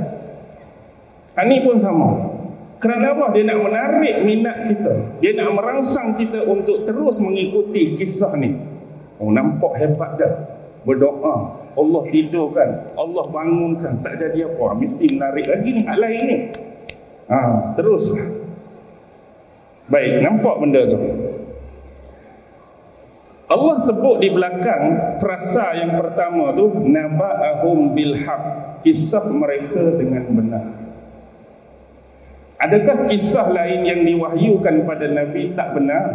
Speaker 1: Ini pun sama. Kerana apa? Dia nak menarik minat kita. Dia nak merangsang kita untuk terus mengikuti kisah ni. Nampak hebat dah. Berdoa, Allah tidurkan, Allah bangunkan, tak jadi apa, mesti menarik lagi ni hak lain ni. Teruslah. Baik, nampak benda tu. Allah sebut di belakang frasa yang pertama tu, naba'ahum bil haq, kisah mereka dengan benar. Adakah kisah lain yang diwahyukan pada Nabi tak benar?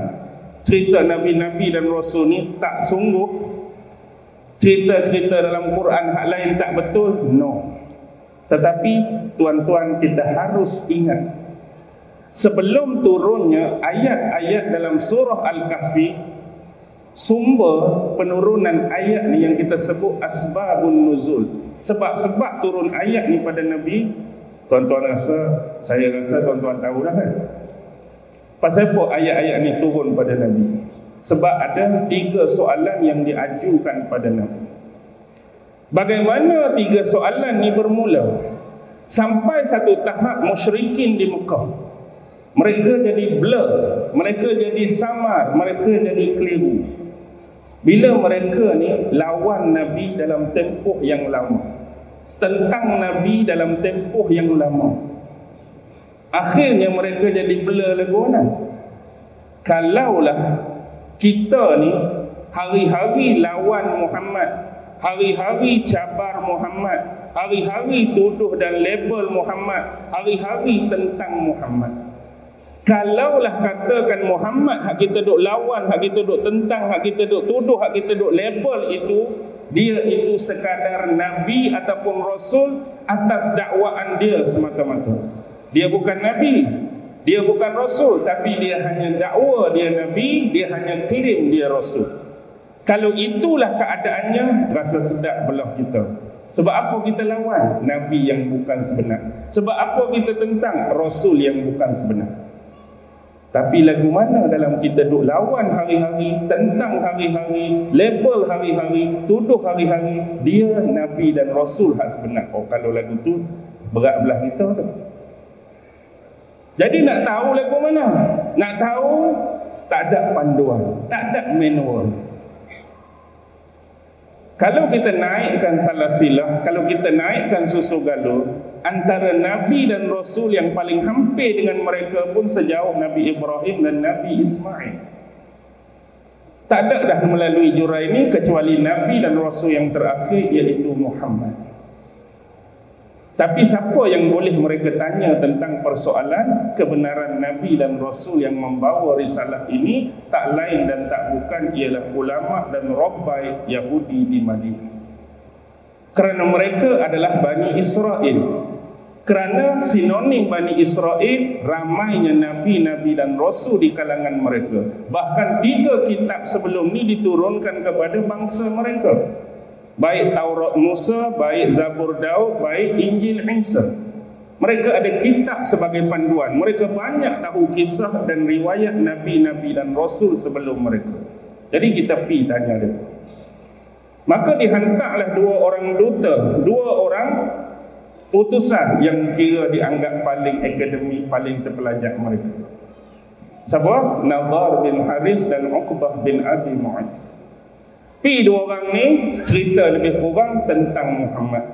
Speaker 1: Cerita Nabi-Nabi dan Rasul ni tak sungguh? Cerita-cerita dalam Quran hak lain tak betul? No. Tetapi tuan-tuan, kita harus ingat, sebelum turunnya ayat-ayat dalam surah Al-Kahfi, sumber penurunan ayat ni yang kita sebut asbabun nuzul, sebab-sebab turun ayat ni pada Nabi, tuan-tuan rasa, saya rasa tuan-tuan tahu dah kan? Pasal apa ayat-ayat ni turun pada Nabi? Sebab ada 3 soalan yang diajukan pada Nabi. Bagaimana 3 soalan ni bermula? Sampai satu tahap musyrikin di Mekah, mereka jadi blur, mereka jadi samar, mereka jadi keliru. Bila mereka ni lawan Nabi dalam tempoh yang lama, tentang Nabi dalam tempoh yang lama, akhirnya mereka jadi blur lagu mana? Kalaulah kita ni hari-hari lawan Muhammad, hari-hari cabar Muhammad, hari-hari tuduh dan label Muhammad, hari-hari tentang Muhammad. Kalaulah katakan Muhammad hak kita duk lawan, hak kita duk tentang, hak kita duk tuduh, hak kita duk label itu, dia itu sekadar Nabi ataupun Rasul atas dakwaan dia semata-mata. Dia bukan Nabi, dia bukan Rasul, tapi dia hanya dakwa dia Nabi, dia hanya klaim dia Rasul. Kalau itulah keadaannya, rasa sedap belah kita. Sebab apa kita lawan? Nabi yang bukan sebenar. Sebab apa kita tentang? Rasul yang bukan sebenar. Tapi lagu mana dalam kita duk lawan hari-hari, tentang hari-hari, label hari-hari, tuduh hari-hari, dia Nabi dan Rasul hak sebenar. Oh, kalau lagu tu berat belah kita tu. Jadi nak tahu lagu mana? Nak tahu, tak ada panduan, tak ada manual. Kalau kita naikkan salasilah, kalau kita naikkan susu galur, antara Nabi dan Rasul yang paling hampir dengan mereka pun sejauh Nabi Ibrahim dan Nabi Ismail. Tak ada dah melalui jurai ini kecuali Nabi dan Rasul yang terakhir, iaitu Muhammad. Tapi siapa yang boleh mereka tanya tentang persoalan kebenaran Nabi dan Rasul yang membawa risalah ini? Tak lain dan tak bukan ialah ulama dan rabbai Yahudi di Madinah. Kerana mereka adalah Bani Israel. Kerana sinonim Bani Israel, ramainya Nabi-Nabi dan Rasul di kalangan mereka. Bahkan 3 kitab sebelum ni diturunkan kepada bangsa mereka. Baik Taurat Musa, baik Zabur Daud, baik Injil Isa. Mereka ada kitab sebagai panduan. Mereka banyak tahu kisah dan riwayat Nabi-Nabi dan Rasul sebelum mereka. Jadi kita pergi tanya dia. Maka dihantarlah 2 orang duta, 2 orang utusan yang kira dianggap paling akademik, paling terpelajar mereka. Siapa? Nadhar bin Haris dan Uqbah bin Abi Mu'ayth. Pi 2 orang ni cerita lebih kurang tentang Muhammad.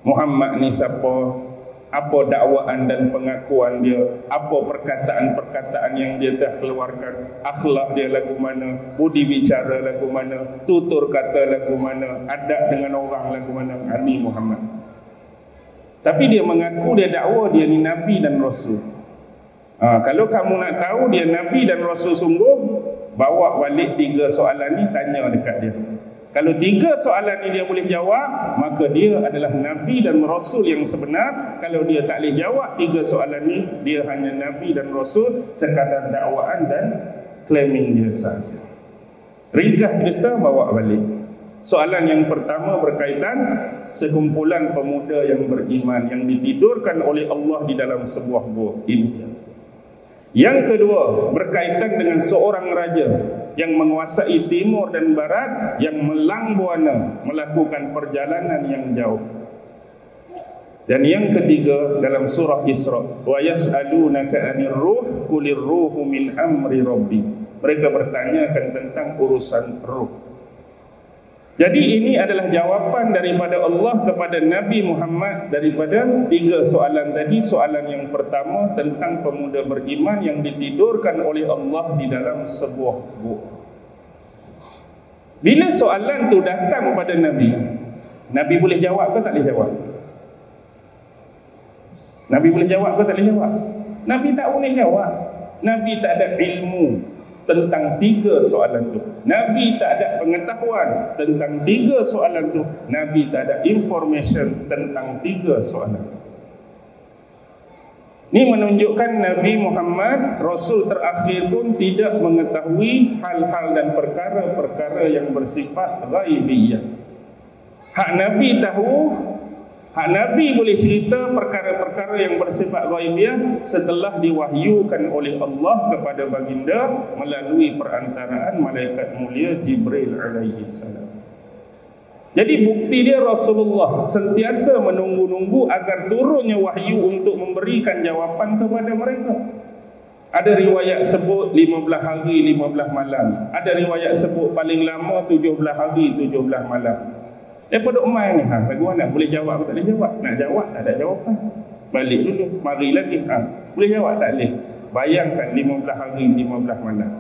Speaker 1: Muhammad ni siapa? Apa dakwaan dan pengakuan dia? Apa perkataan-perkataan yang dia dah keluarkan? Akhlak dia lagu mana? Budi bicara lagu mana? Tutur kata lagu mana? Adab dengan orang lagu mana? Ini Muhammad. Tapi dia mengaku dia dakwa dia ni Nabi dan Rasul. Kalau kamu nak tahu dia Nabi dan Rasul sungguh, bawa balik 3 soalan ni, tanya dekat dia. Kalau 3 soalan ni dia boleh jawab, maka dia adalah Nabi dan Rasul yang sebenar. Kalau dia tak boleh jawab 3 soalan ni, dia hanya Nabi dan Rasul sekadar dakwaan dan claiming dia saja. Ringkas cerita, bawa balik. Soalan yang pertama berkaitan sekumpulan pemuda yang beriman yang ditidurkan oleh Allah di dalam sebuah gua. Ini dia. Yang kedua berkaitan dengan seorang raja yang menguasai timur dan barat, yang melang buana melakukan perjalanan yang jauh. Dan yang ketiga dalam surah Isra, wa yas'alunaka 'anir ruh qulir ruhu min amri rabbi. Mereka bertanyakan tentang urusan ruh. Jadi ini adalah jawapan daripada Allah kepada Nabi Muhammad daripada 3 soalan tadi. Soalan yang pertama tentang pemuda beriman yang ditidurkan oleh Allah di dalam sebuah gua. Bila soalan tu datang pada Nabi, Nabi boleh jawab ke tak boleh jawab? Nabi boleh jawab ke tak boleh jawab? Nabi tak boleh jawab. Nabi tak ada ilmu tentang 3 soalan tu. Nabi tak ada pengetahuan tentang 3 soalan tu. Nabi tak ada information tentang 3 soalan tu. Ini menunjukkan Nabi Muhammad, Rasul terakhir pun tidak mengetahui hal-hal dan perkara-perkara yang bersifat ghaibiyah. Hak Nabi tahu Hak Nabi boleh cerita perkara-perkara yang bersifat ghaibiyah setelah diwahyukan oleh Allah kepada baginda melalui perantaraan malaikat mulia Jibril alaihi salam. Jadi bukti dia Rasulullah sentiasa menunggu-nunggu agar turunnya wahyu untuk memberikan jawapan kepada mereka. Ada riwayat sebut 15 hari 15 malam. Ada riwayat sebut paling lama 17 hari 17 malam. Daripada main ni, bagaimana? Boleh jawab atau tak boleh jawab? Nak jawab tak ada jawapan. Balik dulu, mari lagi. Boleh jawab tak boleh? Bayangkan 15 hari 15 malam.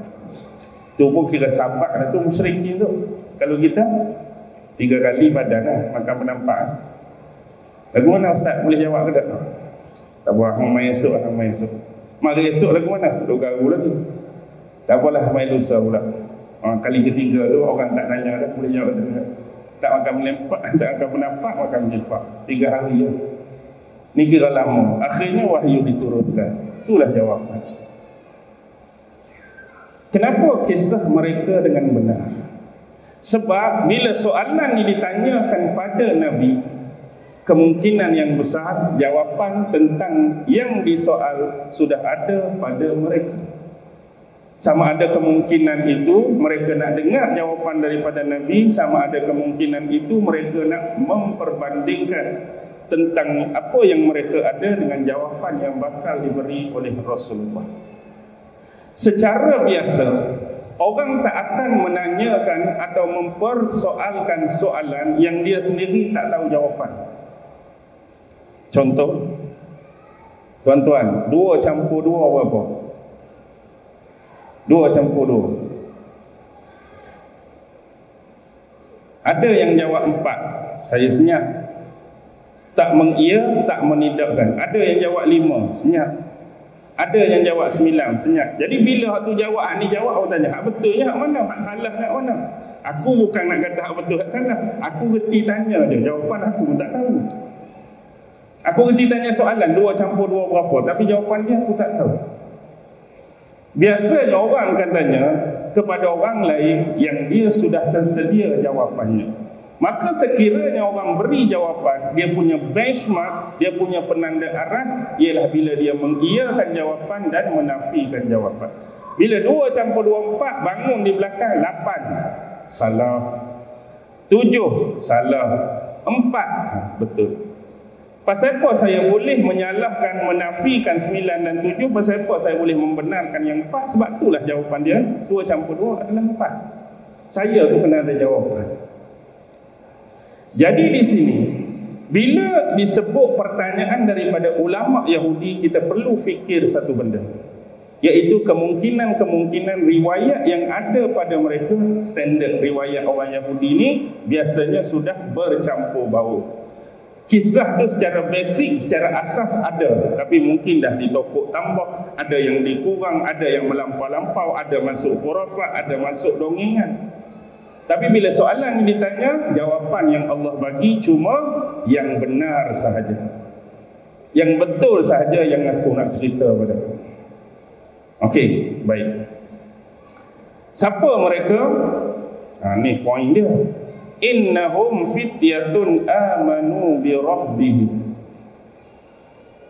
Speaker 1: Tu pun kira sabak dah tu musyrikin tu. Kalau kita 3 kali badan makan penampak. Bagaimana ustaz? Boleh jawab ke tak? Tak apa, hang main esok, hang main esok. Mari esok lagi mana? Duk garu lagi. Tak apalah, main lusa pula. Kali ketiga tu orang tak nanya dah, boleh jawab tak? Tak makan melempak, tak makan menampak, makan menjempak. 3 hari ya. Ni kira lama. Akhirnya wahyu diturunkan. Itulah jawapan. Kenapa kisah mereka dengan benar? Sebab bila soalan ini ditanyakan pada Nabi, kemungkinan yang besar jawapan tentang yang disoal sudah ada pada mereka. Sama ada kemungkinan itu mereka nak dengar jawapan daripada Nabi, sama ada kemungkinan itu mereka nak memperbandingkan tentang apa yang mereka ada dengan jawapan yang bakal diberi oleh Rasulullah. Secara biasa, orang tak akan menanyakan atau mempersoalkan soalan yang dia sendiri tak tahu jawapan. Contoh, tuan-tuan, 2 campur 2 berapa? 2 campur 2. Ada yang jawab 4. Saya senyap. Tak mengia, tak menidakkan. Ada yang jawab 5. Senyap. Ada yang jawab 9. Senyap. Jadi bila hak tu jawab, hak ni jawab, orang tanya, hak betul ya, hak mana? Hak salah hak mana? Aku bukan nak kata hak betul hak salah. Aku reti tanya je. Jawapan aku pun tak tahu. Aku reti tanya soalan 2 campur 2 berapa, tapi jawapan dia aku tak tahu. Biasanya orang akan tanya kepada orang lain yang dia sudah tersedia jawapannya. Maka sekiranya orang beri jawapan, dia punya benchmark, dia punya penanda aras ialah bila dia mengiyakan jawapan dan menafikan jawapan. Bila 2 campur 2 4, bangun di belakang 8, salah. 7, salah. 4, betul. Pasal apa saya boleh menyalahkan, menafikan 9 dan 7? Pasal apa saya boleh membenarkan yang 4? Sebab itulah jawapan dia 2 campur 2 adalah 4. Saya tu kena ada jawapan. Jadi di sini, bila disebut pertanyaan daripada ulama Yahudi, kita perlu fikir satu benda, iaitu kemungkinan-kemungkinan riwayat yang ada pada mereka. Standard riwayat orang Yahudi ni biasanya sudah bercampur baur. Kisah tu secara basic, secara asas ada, tapi mungkin dah ditokok tambah, ada yang dikurang, ada yang melampau-lampau, ada masuk khurafat, ada masuk dongengan. Tapi bila soalan ini ditanya, jawapan yang Allah bagi cuma yang benar sahaja, yang betul sahaja yang aku nak cerita pada kamu. Okey, baik. Siapa mereka? Ni poin dia. Innahum fityatun amanu bi rabbihim.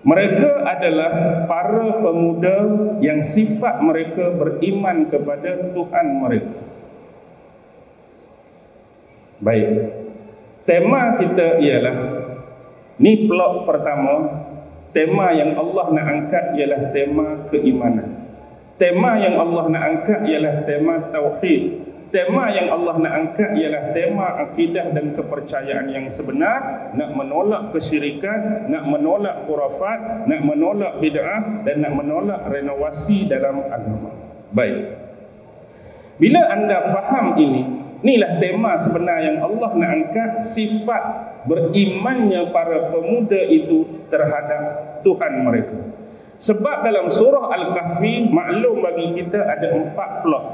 Speaker 1: Mereka adalah para pemuda yang sifat mereka beriman kepada Tuhan mereka. Baik. Tema kita ialah, ni plot pertama. Tema yang Allah nak angkat ialah tema keimanan. Tema yang Allah nak angkat ialah tema tauhid. Tema yang Allah nak angkat ialah tema akidah dan kepercayaan yang sebenar, nak menolak kesyirikan, nak menolak khurafat, nak menolak bid'ah dan nak menolak renovasi dalam agama. Baik. Bila anda faham ini, inilah tema sebenar yang Allah nak angkat, sifat berimannya para pemuda itu terhadap Tuhan mereka. Sebab dalam surah Al-Kahfi, maklum bagi kita ada 4 plot.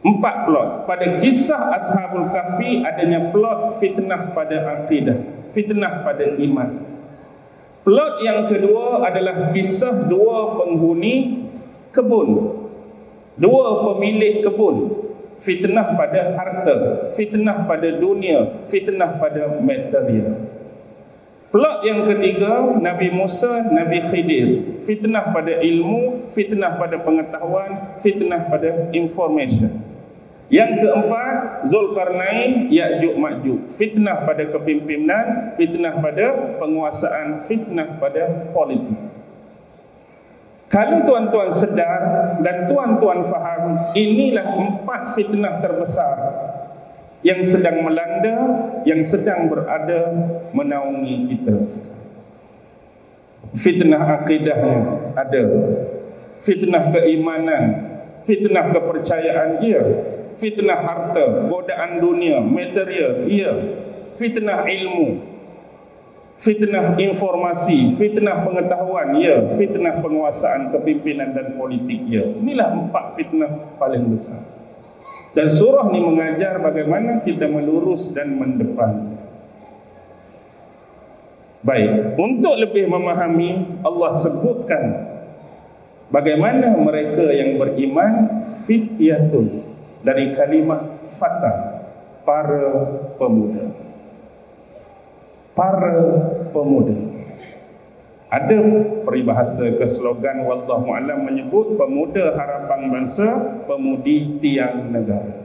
Speaker 1: 4 plot. Pada kisah Ashabul Kahfi adanya plot fitnah pada akidah, fitnah pada iman. Plot yang kedua adalah kisah 2 penghuni kebun, 2 pemilik kebun. Fitnah pada harta, fitnah pada dunia, fitnah pada material. Plot yang ketiga, Nabi Musa, Nabi Khidir. Fitnah pada ilmu, fitnah pada pengetahuan, fitnah pada information. Yang keempat, Zulkarnain, Ya'juj Ma'juj. Fitnah pada kepimpinan, fitnah pada penguasaan, fitnah pada politik. Kalau tuan-tuan sedar dan tuan-tuan faham, inilah 4 fitnah terbesar yang sedang melanda, yang sedang berada menaungi kita sekarang. Fitnah akidahnya ada, fitnah keimanan, fitnah kepercayaan, ya. Fitnah harta, godaan dunia, material, ya. Fitnah ilmu, fitnah informasi, fitnah pengetahuan, ya. Fitnah penguasaan, kepimpinan dan politik, ya. Inilah 4 fitnah paling besar. Dan surah ni mengajar bagaimana kita melurus dan mendepan. Baik, untuk lebih memahami, Allah sebutkan bagaimana mereka yang beriman fityatun, dari kalimat fata, para pemuda. Para pemuda. Ada peribahasa ke slogan wallahu alam menyebut pemuda harapan bangsa, pemudi tiang negara.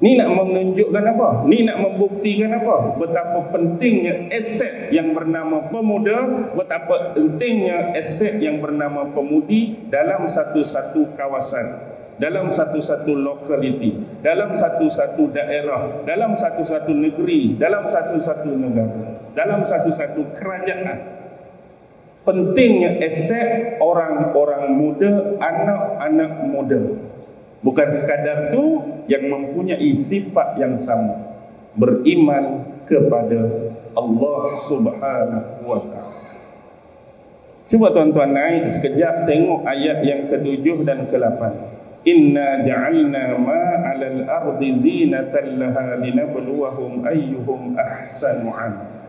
Speaker 1: Ni nak menunjukkan apa? Ni nak membuktikan apa? Betapa pentingnya aset yang bernama pemuda, betapa pentingnya aset yang bernama pemudi dalam satu-satu kawasan, dalam satu-satu lokaliti, dalam satu-satu daerah, dalam satu-satu negeri, dalam satu-satu negara, dalam satu-satu kerajaan. Pentingnya aset orang-orang muda, anak-anak muda. Bukan sekadar tu, yang mempunyai sifat yang sama, beriman kepada Allah Subhanahu wa ta'ala. Cuba tuan-tuan naik sekejap, tengok ayat yang ke-7 dan ke-8. Inna ja'alna ma 'alal ardi zinatan laha linabluwahum ayyuhum ahsanu 'amala.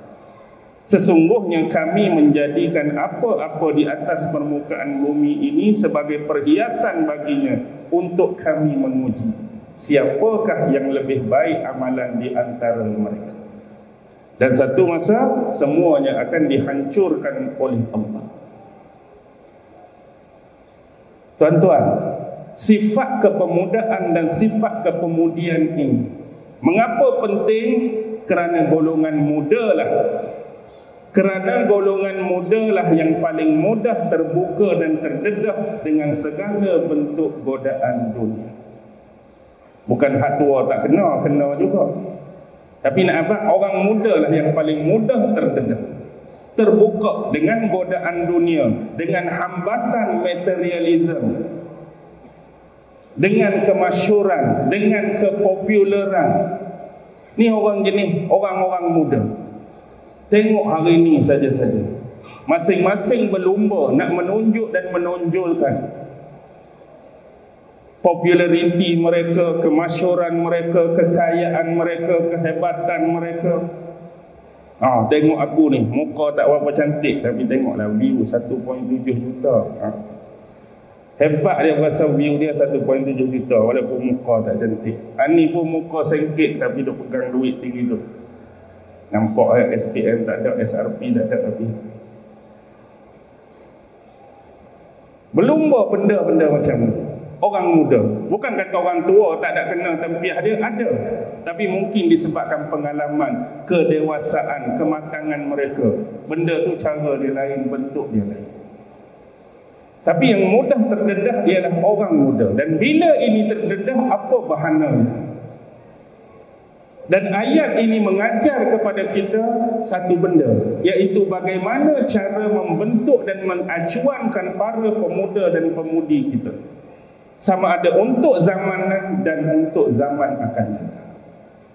Speaker 1: Sesungguhnya kami menjadikan apa-apa di atas permukaan bumi ini sebagai perhiasan baginya untuk kami menguji siapakah yang lebih baik amalan di antara mereka. Dan satu masa semuanya akan dihancurkan oleh Allah. Tuan-tuan, sifat kepemudaan dan sifat kepemudian ini mengapa penting? Kerana golongan muda lah. Kerana golongan muda lah yang paling mudah terbuka dan terdedah dengan segala bentuk godaan dunia. Bukan hak tua tak kena, kena juga. Tapi nak apa? Orang muda lah yang paling mudah terdedah, terbuka dengan godaan dunia, dengan hambatan materialism, dengan kemasyhuran, dengan kepopularan. Ni orang jenis orang-orang muda. Tengok hari ini saja-saja, masing-masing berlumba nak menunjuk dan menonjolkan populariti mereka, kemasyhuran mereka, kekayaan mereka, kehebatan mereka. Tengok aku ni, muka tak berapa cantik, tapi tengoklah view 1.7 juta. Hebat dia pasal view dia 1.7 juta walaupun muka tak cantik. Ani pun muka sengkit tapi dia pegang duit tinggi tu. Nampak SPM tak ada, SRP tak ada, tapi berlumba benda-benda macam ni. Orang muda, bukan kata orang tua tak ada kena tempiah dia, ada. Tapi mungkin disebabkan pengalaman, kedewasaan, kematangan mereka. Benda tu cara dia lain, bentuk dia lain. Tapi yang mudah terdedah ialah orang muda. Dan bila ini terdedah, apa bahananya? Dan ayat ini mengajar kepada kita satu benda, iaitu bagaimana cara membentuk dan mengacuankan para pemuda dan pemudi kita. Sama ada untuk zaman dan untuk zaman akan datang.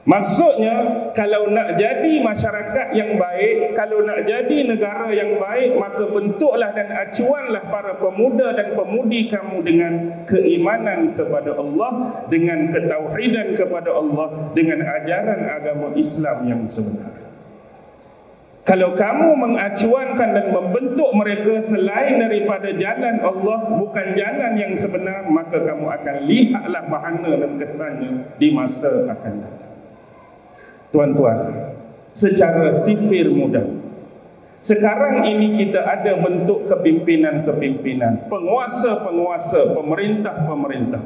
Speaker 1: Maksudnya, kalau nak jadi masyarakat yang baik, kalau nak jadi negara yang baik, maka bentuklah dan acuanlah para pemuda dan pemudi kamu dengan keimanan kepada Allah, dengan ketauhidan kepada Allah, dengan ajaran agama Islam yang sebenar. Kalau kamu mengacuankan dan membentuk mereka selain daripada jalan Allah, bukan jalan yang sebenar, maka kamu akan lihatlah bahana dan kesannya di masa akan datang. Tuan-tuan, secara sifir mudah, Sekarang ini kita ada bentuk kepimpinan-kepimpinan, penguasa-penguasa, pemerintah-pemerintah.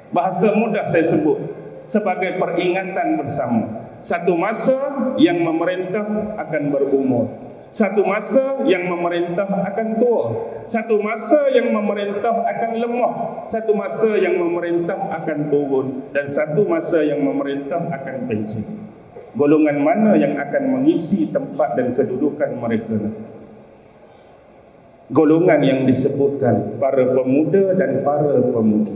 Speaker 1: Bahasa mudah saya sebut sebagai peringatan bersama. Satu masa yang memerintah akan berumur. Satu masa yang memerintah akan tua. Satu masa yang memerintah akan lemah. Satu masa yang memerintah akan turun. Dan satu masa yang memerintah akan pencit. Golongan mana yang akan mengisi tempat dan kedudukan mereka? Golongan yang disebutkan para pemuda dan para pemudi.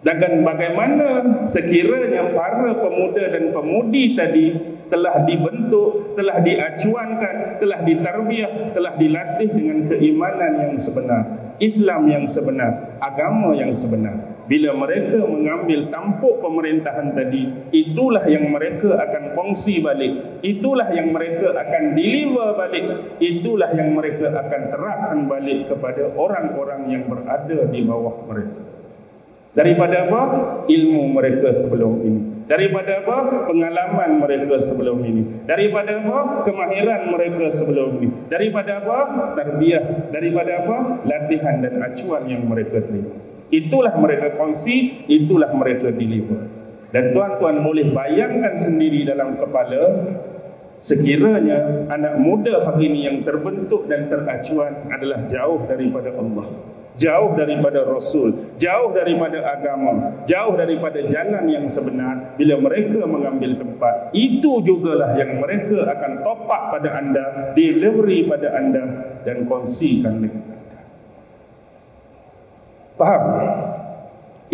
Speaker 1: Dan bagaimana sekiranya para pemuda dan pemudi tadi telah dibentuk, telah diacuankan, telah ditarbiah, telah dilatih dengan keimanan yang sebenar, Islam yang sebenar, agama yang sebenar. Bila mereka mengambil tampuk pemerintahan tadi, itulah yang mereka akan kongsi balik, itulah yang mereka akan deliver balik, itulah yang mereka akan terapkan balik kepada orang-orang yang berada di bawah mereka. Daripada apa? Ilmu mereka sebelum ini. Daripada apa? Pengalaman mereka sebelum ini. Daripada apa? Kemahiran mereka sebelum ini. Daripada apa? Tarbiyah. Daripada apa? Latihan dan acuan yang mereka terima. Itulah mereka kongsi, itulah mereka deliver. Dan tuan-tuan boleh bayangkan sendiri dalam kepala, sekiranya anak muda hari ini yang terbentuk dan teracuan adalah jauh daripada Allah, jauh daripada Rasul, jauh daripada agama, jauh daripada jalan yang sebenar. Bila mereka mengambil tempat, itu jugalah yang mereka akan topak pada anda, delivery pada anda dan kongsikan dengan anda. Faham?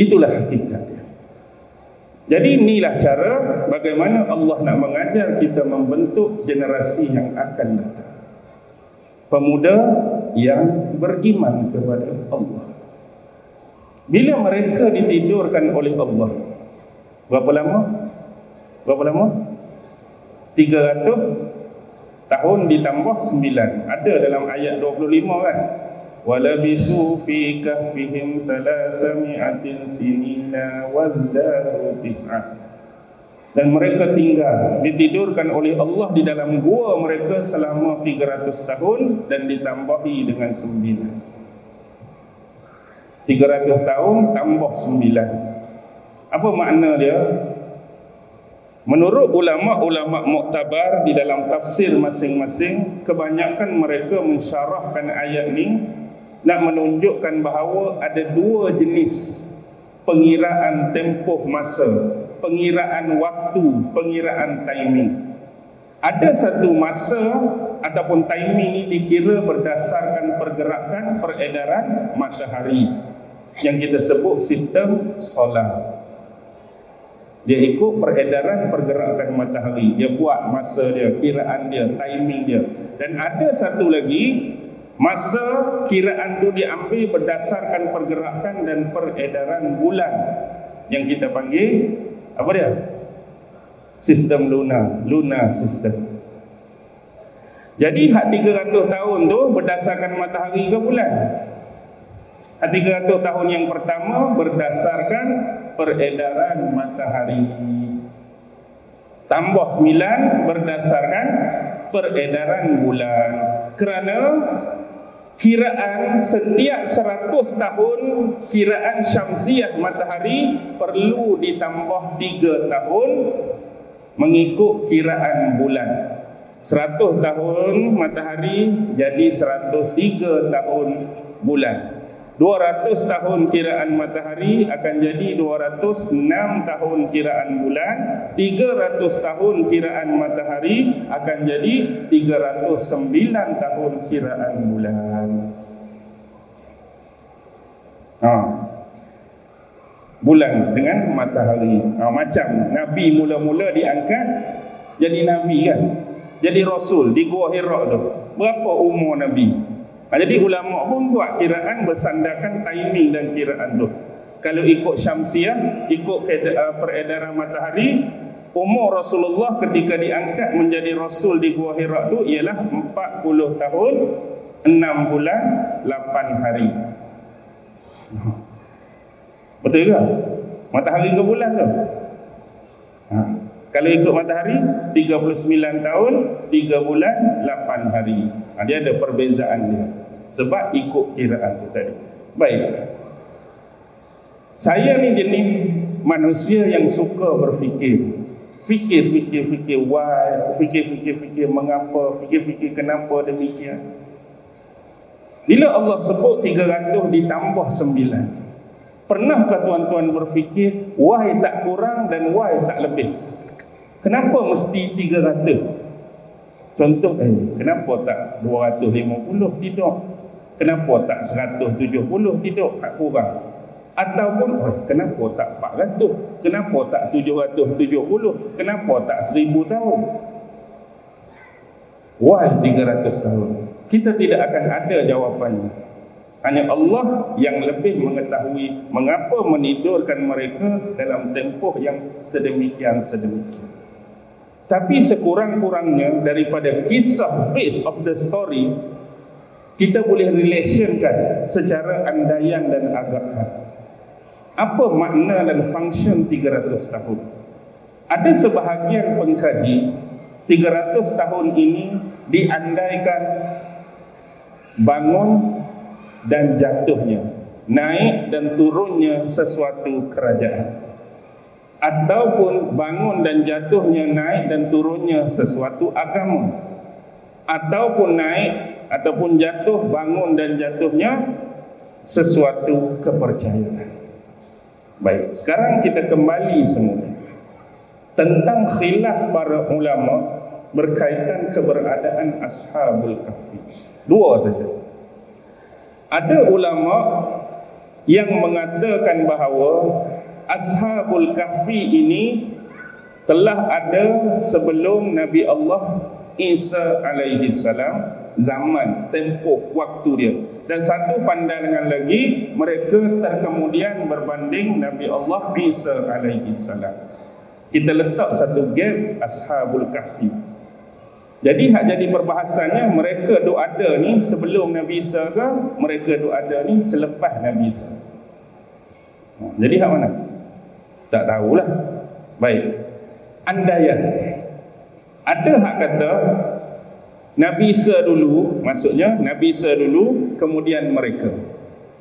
Speaker 1: Itulah hakikatnya. Jadi inilah cara bagaimana Allah nak mengajar kita membentuk generasi yang akan datang. Pemuda yang beriman kepada Allah. Bila mereka ditidurkan oleh Allah, berapa lama? Berapa lama? 300 tahun ditambah 9. Ada dalam ayat 25 kan? وَلَبِثُوا فِي كَهْفِهِمْ 300 سِنِينَ وَازْدَادُوا 9. Dan mereka tinggal, ditidurkan oleh Allah di dalam gua mereka selama 300 tahun dan ditambahi dengan 9. 300 tahun tambah 9. Apa makna dia? Menurut ulama-ulama muktabar di dalam tafsir masing-masing, kebanyakan mereka mensyarahkan ayat ni nak menunjukkan bahawa ada dua jenis pengiraan tempoh masa, pengiraan waktu, pengiraan timing. Ada satu masa ataupun timing ini dikira berdasarkan pergerakan peredaran matahari yang kita sebut sistem solar. Dia ikut peredaran pergerakan matahari, dia buat masa dia, kiraan dia, timing dia. Dan ada satu lagi masa kiraan tu diambil berdasarkan pergerakan dan peredaran bulan yang kita panggil apa dia? Sistem lunar system. Jadi hak 300 tahun tu berdasarkan matahari ke bulan? Hak 300 tahun yang pertama berdasarkan peredaran matahari. Tambah 9 berdasarkan peredaran bulan. Kerana kiraan setiap 100 tahun kiraan syamsiah matahari perlu ditambah 3 tahun mengikut kiraan bulan. 100 tahun matahari jadi 103 tahun bulan. 200 tahun kiraan matahari akan jadi 206 tahun kiraan bulan. 300 tahun kiraan matahari akan jadi 309 tahun kiraan bulan. Bulan dengan matahari. Macam Nabi mula-mula diangkat jadi Nabi kan, jadi Rasul di Gua Hira tu. Berapa umur Nabi? Jadi ulama pun buat kiraan bersandarkan timing dan kiraan tu. Kalau ikut syamsiah, ikut peredaran matahari, umur Rasulullah ketika diangkat menjadi Rasul di Gua Hira tu ialah 40 tahun 6 bulan 8 hari. Betul ke? Matahari ke bulan tu? Kalau ikut matahari 39 tahun 3 bulan 8 hari. Dia ada perbezaan dia. Sebab ikut kiraan tu tadi. Baik. Saya ni jenis manusia yang suka berfikir. Fikir why, fikir mengapa, fikir kenapa demikian. Bila Allah sebut 300 ditambah 9, pernahkah tuan-tuan berfikir why tak kurang dan why tak lebih? Kenapa mesti 300? Contoh, kenapa tak 250? Tidak. Kenapa tak 170? Tidak, tak kurang. Ataupun kenapa tak 400? Kenapa tak 770? Kenapa tak 1000 tahun? Why 300 tahun? Kita tidak akan ada jawapannya. Hanya Allah yang lebih mengetahui mengapa menidurkan mereka dalam tempoh yang sedemikian. Tapi sekurang-kurangnya daripada kisah base of the story, kita boleh relationkan secara andaian dan agakan. Apa makna dan function 300 tahun? Ada sebahagian pengkaji 300 tahun ini diandaikan bangun dan jatuhnya, naik dan turunnya sesuatu kerajaan, ataupun bangun dan jatuhnya, naik dan turunnya sesuatu agama, ataupun naik ataupun jatuh, bangun dan jatuhnya sesuatu kepercayaan. Baik, sekarang kita kembali semula tentang khilaf para ulama berkaitan keberadaan Ashabul Kahfi. Dua saja. Ada ulama yang mengatakan bahawa Ashabul Kahfi ini telah ada sebelum Nabi Allah Isa alaihi salam, zaman, tempoh, waktu dia. Dan satu pandangan lagi, mereka terkemudian berbanding Nabi Allah Isa alaihi salam. Kita letak satu gap Ashabul Kahfi. Jadi hak jadi perbahasannya, mereka duk ada ni sebelum Nabi Isa ke, mereka duk ada ni selepas Nabi Isa. Jadi hak mana? Tak tahulah. Baik. Andaian. Ada hak kata Nabi Isa dulu, maksudnya Nabi Isa dulu, kemudian mereka.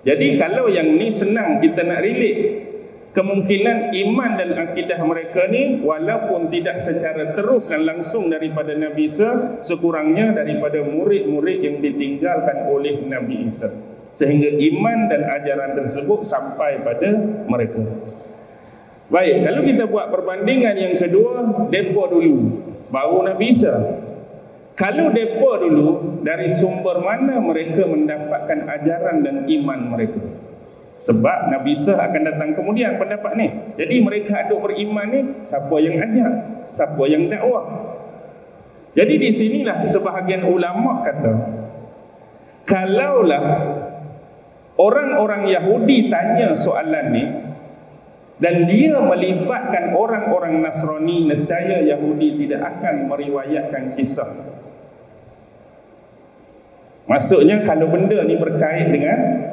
Speaker 1: Jadi kalau yang ni senang kita nak relate. Kemungkinan iman dan akidah mereka ni walaupun tidak secara terus dan langsung daripada Nabi Isa, sekurangnya daripada murid-murid yang ditinggalkan oleh Nabi Isa, sehingga iman dan ajaran tersebut sampai pada mereka. Baik, kalau kita buat perbandingan yang kedua, depa dulu baru Nabi Isa. Kalau depa dulu, dari sumber mana mereka mendapatkan ajaran dan iman mereka? Sebab Nabi Isa akan datang kemudian pendapat ni. Jadi mereka ada beriman ni, siapa yang ajar? Siapa yang dakwah? Jadi di sinilah sebahagian ulama kata, kalaulah orang-orang Yahudi tanya soalan ni dan dia melibatkan orang-orang Nasrani, nescaya Yahudi tidak akan meriwayatkan kisah. Maksudnya kalau benda ni berkait dengan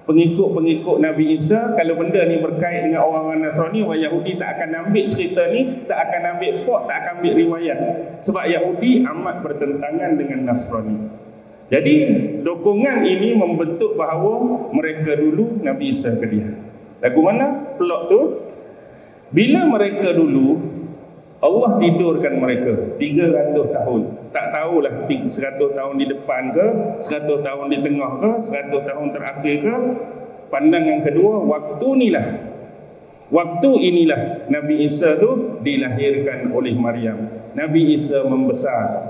Speaker 1: pengikut-pengikut Nabi Isa, kalau benda ni berkait dengan orang-orang Nasrani, orang Yahudi tak akan ambil cerita ni, tak akan ambil tak akan ambil riwayat. Sebab Yahudi amat bertentangan dengan Nasrani. Jadi dokongan ini membentuk bahawa mereka dulu, Nabi Isa kemudian. Lagu mana plot tu? Bila mereka dulu, Allah tidurkan mereka 300 tahun. Tak tahulah 100 tahun di depan ke, 100 tahun di tengah ke, 100 tahun terakhir ke. Pandangan kedua, waktu inilah Nabi Isa tu dilahirkan oleh Maryam. Nabi Isa membesar,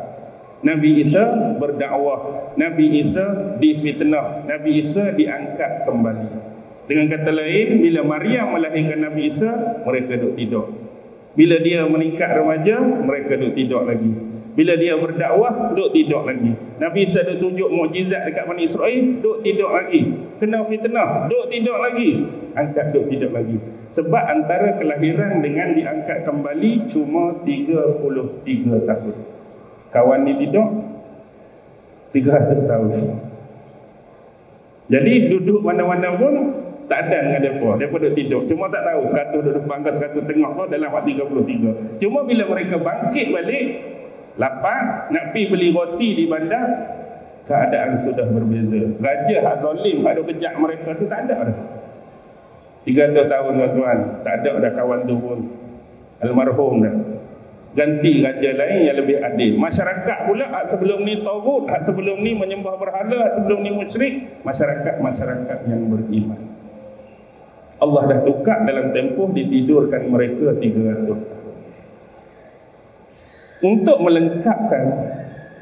Speaker 1: Nabi Isa berdakwah, Nabi Isa difitnah, Nabi Isa diangkat kembali. Dengan kata lain, bila Maryam melahirkan Nabi Isa, mereka duduk tidur. Bila dia meningkat remaja, mereka duduk tidur lagi. Bila dia berdakwah, duduk tidur lagi. Nabi Isa duduk tunjuk mukjizat dekat Bani Israel, duduk tidur lagi. Kena fitnah, duduk tidur lagi. Angkat, duduk tidur lagi. Sebab antara kelahiran dengan diangkat kembali cuma 33 tahun. Kawan ni tidur 300 tahun. Jadi duduk mana-mana pun tak ada dengan mereka. Mereka duduk tidur. Cuma tak tahu 100 duduk depan ke 100 tengah ke dalam waktu 33. Cuma bila mereka bangkit balik, lapar, nak pergi beli roti di bandar, keadaan sudah berbeza. Raja hak zalim, hak kejak mereka tu tak ada dah. 300 tahun tuan-tuan, tak ada dah kawan tu pun. Almarhum dah. Ganti raja lain yang lebih adil. Masyarakat pula hak sebelum ni taghut, hak sebelum ni menyembah berhala, hak sebelum ni musyrik, masyarakat yang beriman. Allah dah tukar dalam tempoh ditidurkan mereka 300 tahun. Untuk melengkapkan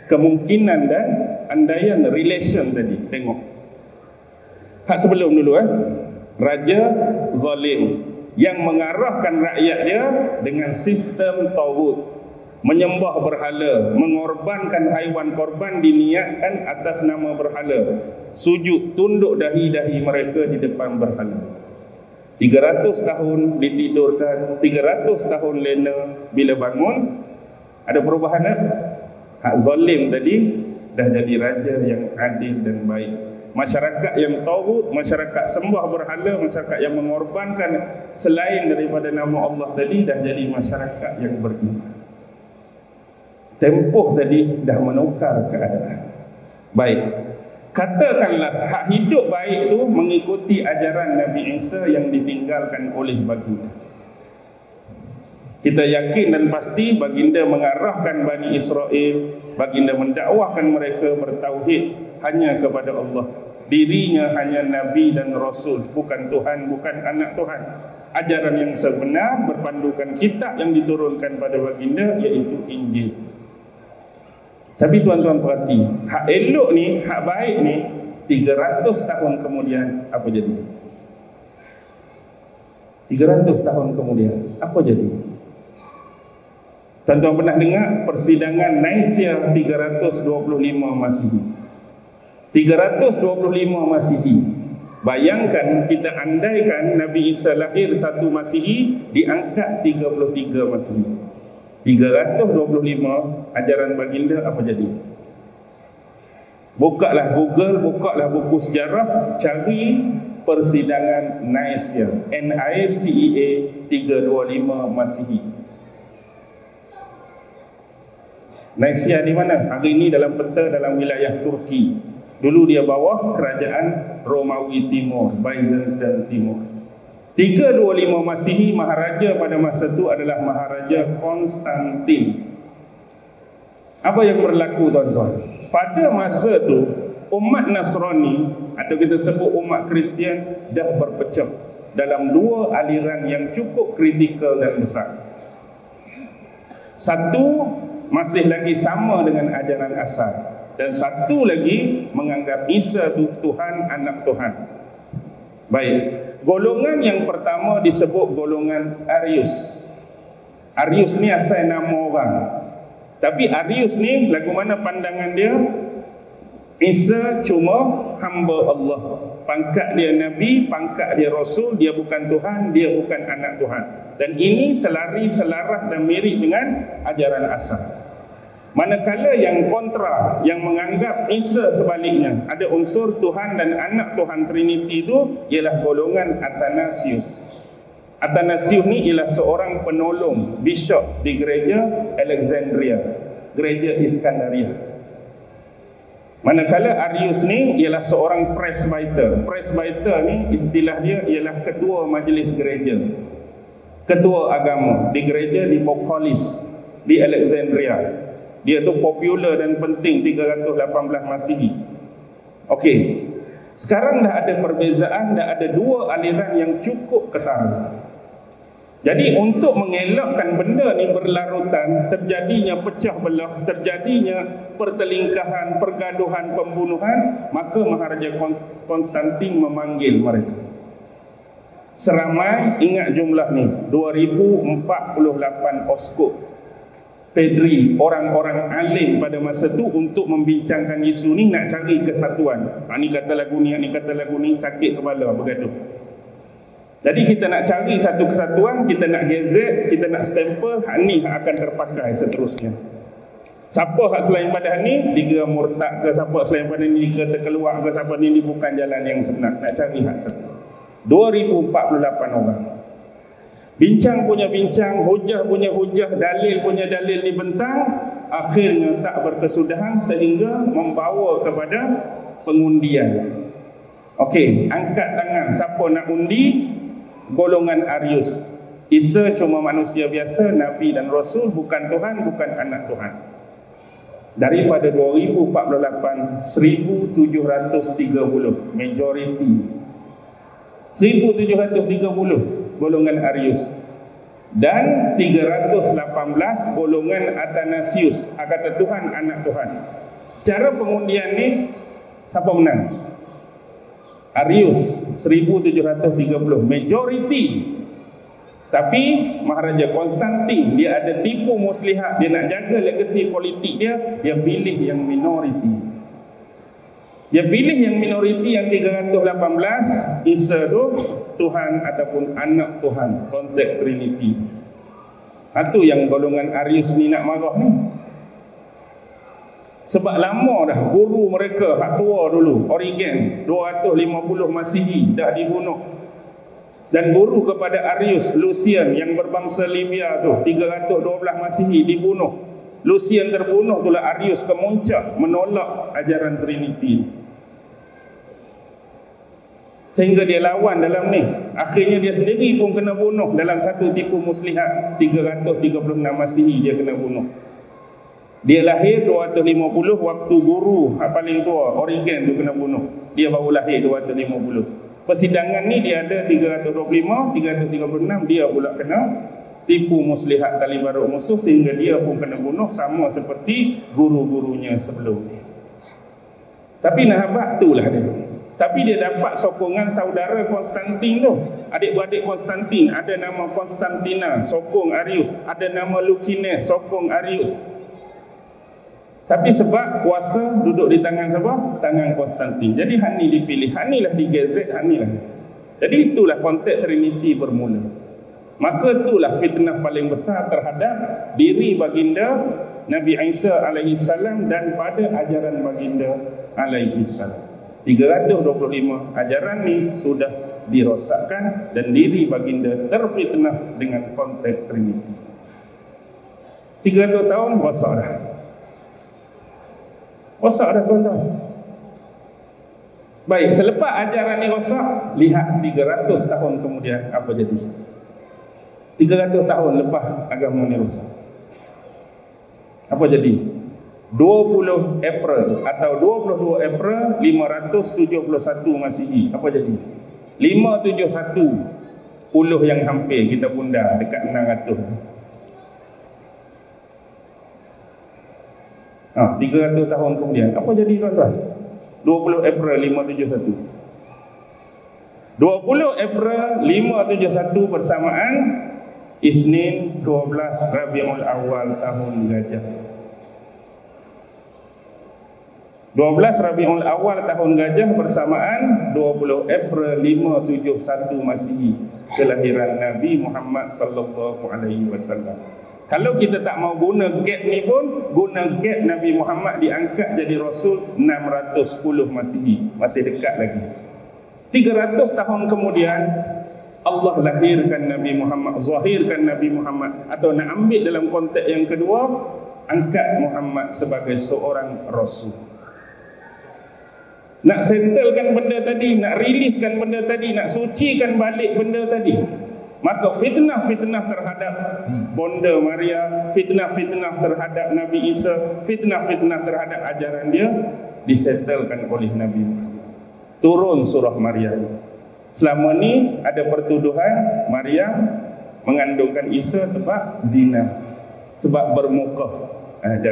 Speaker 1: kemungkinan dan andaian relation tadi, tengok. Hak sebelum dulu raja zalim yang mengarahkan rakyat dia dengan sistem taghut, menyembah berhala, mengorbankan haiwan korban diniatkan atas nama berhala, sujud tunduk dahi-dahi mereka di depan berhala. 300 tahun ditidurkan, 300 tahun lena, bila bangun ada perubahan tak? Hak zalim tadi dah jadi raja yang adil dan baik. Masyarakat yang taghut, masyarakat sembah berhala, masyarakat yang mengorbankan selain daripada nama Allah tadi dah jadi masyarakat yang beriman. Tempoh tadi dah menukar keadaan. Baik. Katakanlah hak hidup baik tu mengikuti ajaran Nabi Isa yang ditinggalkan oleh baginda. Kita yakin dan pasti baginda mengarahkan Bani Israel, baginda mendakwahkan mereka bertauhid hanya kepada Allah. Dirinya hanya Nabi dan Rasul, bukan Tuhan, bukan anak Tuhan. Ajaran yang sebenar berpandukan kitab yang diturunkan pada baginda, iaitu Injil. Tapi tuan-tuan perhati, hak elok ni, hak baik ni, 300 tahun kemudian apa jadi? 300 tahun kemudian apa jadi? Tuan-tuan pernah dengar persidangan Naisya 325 Masihi. 325 Masihi. Bayangkan, kita andaikan Nabi Isa lahir 1 Masihi, diangkat 33 Masihi. 325 ajaran baginda apa jadi? Bukalah Google, bukalah buku sejarah, cari persidangan Naisya, NICEA 325 Masihi. Naisya di mana? Hari ini dalam peta dalam wilayah Turki. Dulu dia bawah kerajaan Romawi Timur, Byzantine Timur. 325 Masihi, maharaja pada masa itu adalah Maharaja Konstantin. Apa yang berlaku tuan-tuan? Pada masa itu umat Nasrani atau kita sebut umat Kristian dah berpecah dalam dua aliran yang cukup kritikal dan besar. Satu masih lagi sama dengan ajaran asal, dan satu lagi menganggap Isa itu Tuhan, anak Tuhan. Baik, golongan yang pertama disebut golongan Arius. Arius ni asal nama orang, tapi Arius ni lagu mana pandangan dia? Isa cuma hamba Allah, pangkat dia Nabi, pangkat dia Rasul, dia bukan Tuhan, dia bukan anak Tuhan. Dan ini selaras dan mirip dengan ajaran asal. Manakala yang kontra, yang menganggap Isa sebaliknya, ada unsur Tuhan dan anak Tuhan Trinity itu, ialah golongan Athanasius. Athanasius ni ialah seorang penolong bishop di gereja Alexandria, gereja Iskandaria. Manakala Arius ni ialah seorang presbyter. Presbyter ni istilah dia ialah ketua majlis gereja, ketua agama di gereja di Popolis di Alexandria. Dia tu popular dan penting 318 Masihi. Okey. Sekarang dah ada perbezaan, dah ada dua aliran yang cukup ketara. Jadi untuk mengelakkan benda ni berlarutan, terjadinya pecah belah, terjadinya pertelingkahan, pergaduhan, pembunuhan, maka Maharaja Konstantin memanggil mereka. Seramai, ingat jumlah ni, 2048 oskup, pedri, orang-orang alim pada masa tu untuk membincangkan isu ni, nak cari kesatuan. Ni kata lagu ni, ni kata lagu ni, sakit kepala, bergaduh. Jadi kita nak cari satu kesatuan, kita nak gazet, kita nak stempel, hak ni akan terpakai seterusnya. Siapa hak selain pada hak ni dikira murtad ke, siapa selain pada ni dikira terkeluar ke, siapa ni bukan jalan yang sebenar. Nak cari hak satu. 2048 orang. Bincang punya bincang, hujah punya hujah, dalil punya dalil dibentang, akhirnya tak berkesudahan sehingga membawa kepada pengundian. Okey, angkat tangan siapa nak undi? Golongan Arius. Isa cuma manusia biasa, Nabi dan Rasul, bukan Tuhan, bukan anak Tuhan. Daripada 2048, 1730 majoriti. 1730 golongan Arius dan 318 golongan Athanasius, kata Tuhan, anak Tuhan. Secara pengundian ni siapa menang? Arius 1730 majoriti. Tapi Maharaja Konstantin dia ada tipu muslihat, dia nak jaga legasi politik dia pilih yang minoriti. Dia pilih yang minoriti yang 318, Isa tu Tuhan ataupun anak Tuhan, konteks Trinity. Itu yang golongan Arius ni nak marah ni. Sebab lama dah guru mereka hak tua dulu, Origen 250 Masihi dah dibunuh. Dan guru kepada Arius, Lucian yang berbangsa Libya tu 312 Masihi dibunuh. Lucian terbunuh, itulah Arius kemuncak menolak ajaran Trinity. Sehingga dia lawan dalam ni. Akhirnya dia sendiri pun kena bunuh dalam satu tipu muslihat 336 Masihi dia kena bunuh. Dia lahir 250 waktu guru paling tua Origen tu kena bunuh. Dia baru lahir 250. Persidangan ni dia ada 325, 336 dia pula kena tipu muslihat tali barut musuh sehingga dia pun kena bunuh sama seperti guru-gurunya sebelum ni. Tapi nahabat itulah dia. Tapi dia dapat sokongan saudara Konstantin tu. Adik-beradik Konstantin, ada nama Konstantina, sokong Arius. Ada nama Lucines, sokong Arius. Tapi sebab kuasa duduk di tangan siapa? Tangan Konstantin. Jadi Hani dipilih, Hanilah digezet, Hanilah. Jadi itulah konteks Trinity bermula. Maka itulah fitnah paling besar terhadap diri baginda Nabi Isa alaihi salam dan pada ajaran baginda alaihi salam. 325 ajaran ni sudah dirosakkan dan diri baginda terfitnah dengan konteks Trinity. 300 tahun rosak dah. Rosak dah tuan-tuan. Baik, selepas ajaran ni rosak, lihat 300 tahun kemudian apa jadi. 300 tahun lepas agama ni rosak, apa jadi? 20 April atau 22 April 571 Masihi, apa jadi? 571 puluh yang hampir kita punda dekat 600. 300 tahun kemudian apa jadi tuan-tuan? 20 April 571. 20 April 571 bersamaan Isnin 12 Rabiul Awal tahun Gajah. 12 Rabiul Awal tahun Gajah bersamaan 20 April 571 Masihi, kelahiran Nabi Muhammad sallallahu alaihi wasallam. Kalau kita tak mau guna gap ni pun, guna gap Nabi Muhammad diangkat jadi Rasul 610 Masihi, masih dekat lagi. 300 tahun kemudian Allah lahirkan Nabi Muhammad, zahirkan Nabi Muhammad, atau nak ambil dalam konteks yang kedua, angkat Muhammad sebagai seorang Rasul. Nak settlekan benda tadi, nak riliskan benda tadi, nak sucikan balik benda tadi. Maka fitnah-fitnah terhadap Bonda Maria, fitnah-fitnah terhadap Nabi Isa, fitnah-fitnah terhadap ajaran dia disettlekan oleh Nabi Muhammad. Turun surah Maryam. Selama ni ada pertuduhan Maryam mengandungkan Isa sebab zina, sebab bermuka. Ada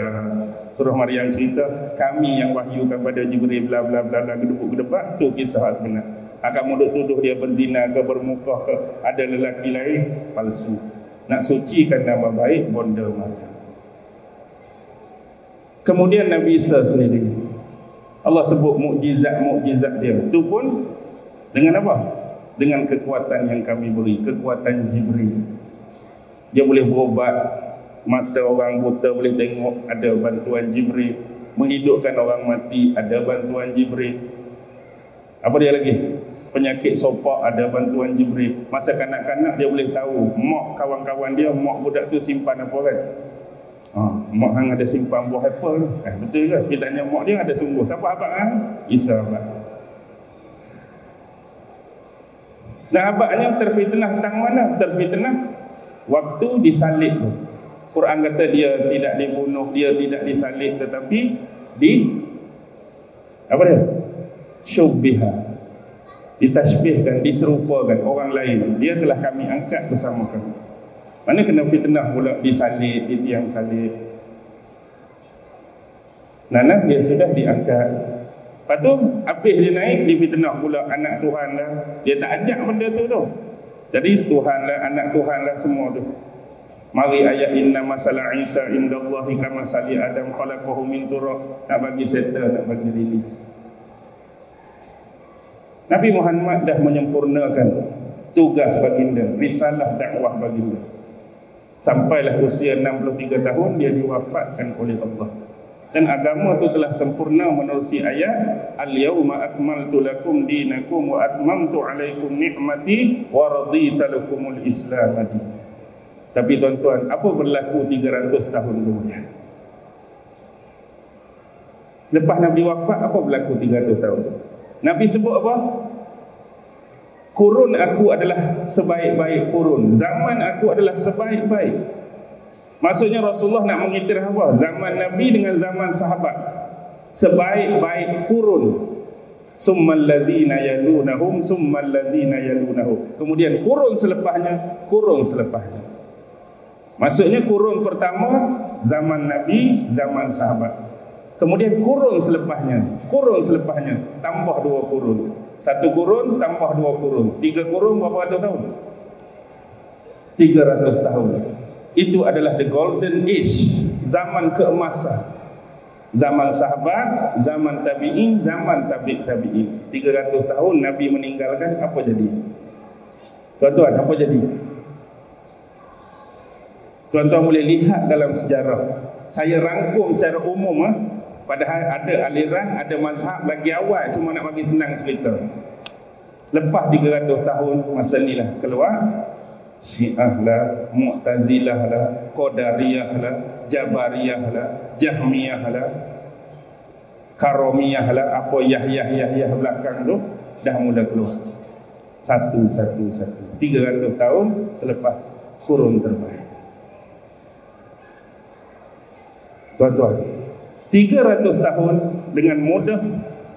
Speaker 1: surah Maryam cerita kami yang wahyukan pada Jibril bla bla bla gedebuk-gedebak, tu kisah sebenar. Kamu duk tuduh dia berzina ke bermuka ke ada lelaki lain, palsu. Nak sucikan nama baik Bonda Maryam. Kemudian Nabi Isa sendiri Allah sebut mukjizat dia. Itu pun dengan apa? Dengan kekuatan yang kami beri, kekuatan Jibril. Dia boleh berubat, mata orang buta boleh tengok, ada bantuan Jibril. Menghidupkan orang mati, ada bantuan Jibril. Apa dia lagi? penyakit sopak, ada bantuan Jibril. Masa kanak-kanak dia boleh tahu mak kawan-kawan dia, mak budak tu simpan apa kan. Mak hang ada simpan buah apple tu. Betul ke? Kita tanya mak dia ada sungguh. Siapa abang hang? Isa abang. Dan abangnya terfitnah tentang mana? Terfitnah waktu disalib tu. Quran kata dia tidak dibunuh, dia tidak disalib, tetapi apa dia? Syubbiha, ditashbihkan, diserupakan orang lain. Dia telah kami angkat bersama kami. Mana kena fitnah pula disalib, di tiang salib. Nana dia sudah diangkat. Lepas tu habis dia naik, difitnah pula anak Tuhan lah. Dia tak ajak benda tu tu. Jadi Tuhan lah, anak Tuhan lah semua tu. Mari ayat inna masalah Isa indallahi kama sali Adam khalaqahu min turab. Nak bagi settle, nak bagi rilis. Nabi Muhammad dah menyempurnakan tugas baginda, risalah dakwah baginda. Sampailah usia 63 tahun dia diwafatkan oleh Allah. Dan agama itu telah sempurna menerusi ayat al-yauma akmaltu lakum dinakum wa atmamtu alaikum ni'mati wa raditu lakumul Islam dinan. Tapi tuan-tuan, apa berlaku 300 tahun kemudian? Lepas Nabi wafat, apa berlaku 300 tahun? Nabi sebut apa? Kurun aku adalah sebaik-baik kurun. Zaman aku adalah sebaik-baik. Maksudnya Rasulullah nak mengiktiraf apa? Zaman Nabi dengan zaman sahabat. Sebaik-baik kurun. Summal ladzina yalunahum summal ladzina yalunahum. Kemudian kurun selepasnya, kurun selepasnya. Maksudnya kurun pertama zaman Nabi, zaman sahabat. Kemudian kurun selepasnya, tambah 2 kurun. 1 kurun tambah 2 kurun. 3 kurun berapa ratus tahun? 300 tahun. Itu adalah the golden age, zaman keemasan. Zaman sahabat, zaman tabi'in, zaman tabi'in. 300 tahun Nabi meninggalkan, apa jadi? Tuan-tuan, apa jadi? Tuan-tuan boleh lihat dalam sejarah. Saya rangkum secara umum padahal ada aliran, ada mazhab bagi awal, cuma nak bagi senang cerita. Lepas 300 tahun masa inilah keluar Syiah lah, Mu'tazilah lah, Qadariyah lah, Jabariyah lah, Jahmiyah lah, Karomiyah lah, apa Yahya belakang tu dah mula keluar. Satu. 300 tahun selepas kurun terbaik. Tuan-tuan, 300 tahun dengan mudah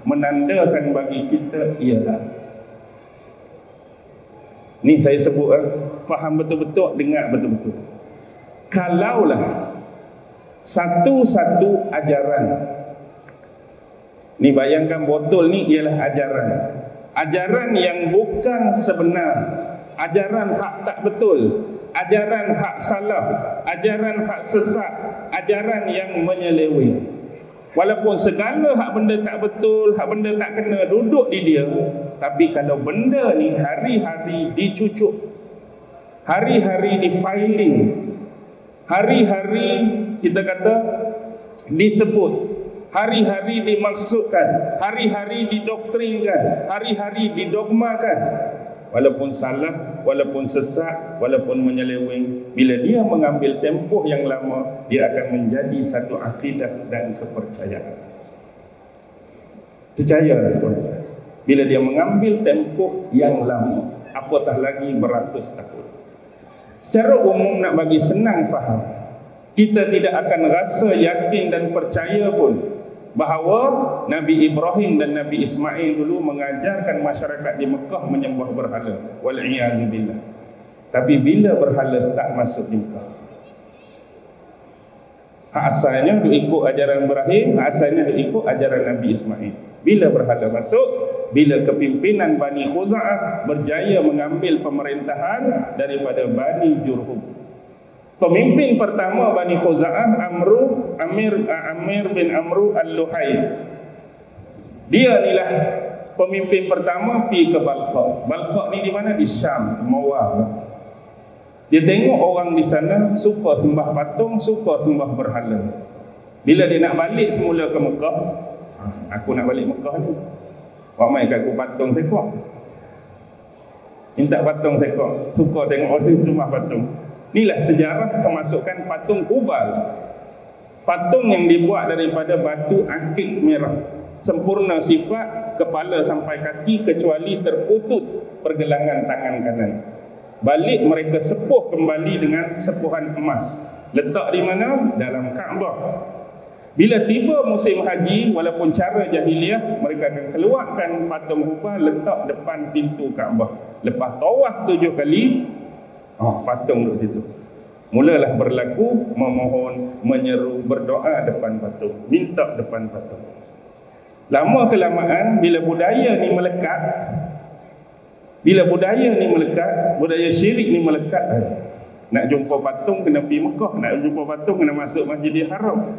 Speaker 1: menandakan bagi kita ialah, ni saya sebut faham betul-betul, dengar betul-betul. Kalaulah satu-satu ajaran, ni bayangkan botol ni ialah ajaran yang bukan sebenar, ajaran hak tak betul, ajaran hak salah, ajaran hak sesat, ajaran yang menyeleweng. Walaupun segala hak benda tak betul, hak benda tak kena duduk di dia, tapi kalau benda ni hari-hari dicucuk, hari-hari difiling, hari-hari kita kata disebut, hari-hari dimaksudkan, hari-hari didoktrinkan, hari-hari didogmakan, walaupun salah, walaupun sesat, walaupun menyeleweng, bila dia mengambil tempoh yang lama, dia akan menjadi satu akidah dan kepercayaan. Percayalah tuan-tuan, bila dia mengambil tempoh yang lama, apatah lagi beratus tahun. Secara umum nak bagi senang faham, kita tidak akan rasa yakin dan percaya pun bahawa Nabi Ibrahim dan Nabi Ismail dulu mengajarkan masyarakat di Mekah menyembah berhala, wal'iyazubillah. Tapi bila berhala start masuk di Mekah, asalnya dia ikut ajaran Ibrahim, asalnya dia ikut ajaran Nabi Ismail. Bila berhala masuk, bila kepimpinan Bani Khuza'ah berjaya mengambil pemerintahan daripada Bani Jurhum. Pemimpin pertama Bani Khuza'ah Amir bin Amru Al-Luhai. Dia inilah pemimpin pertama pergi ke Balqa. Balqa ni di mana? Di Syam, Mawar. Dia tengok orang di sana suka sembah patung, suka sembah berhala. Bila dia nak balik semula ke Mekah, aku nak balik Mekah ni, wak mai kat aku patung saya kuat. minta patung sekok, suka tengok orang sembah patung. Inilah sejarah kemasukan patung Hubal. Patung yang dibuat daripada batu akik merah, sempurna sifat, kepala sampai kaki kecuali terputus pergelangan tangan kanan. Balik mereka sepuh kembali dengan sepuhan emas. Letak di mana? Dalam Kaabah. Bila tiba musim haji, walaupun cara jahiliah, mereka akan keluarkan patung Hubal, letak depan pintu Kaabah. Lepas tawaf 7 kali, patung duduk situ. Mulalah berlaku memohon, menyeru, berdoa depan patung, minta depan patung. Lama kelamaan, bila budaya ni melekat, budaya syirik ni melekat, nak jumpa patung kena pergi Mekah, nak jumpa patung kena masuk Masjidil Haram.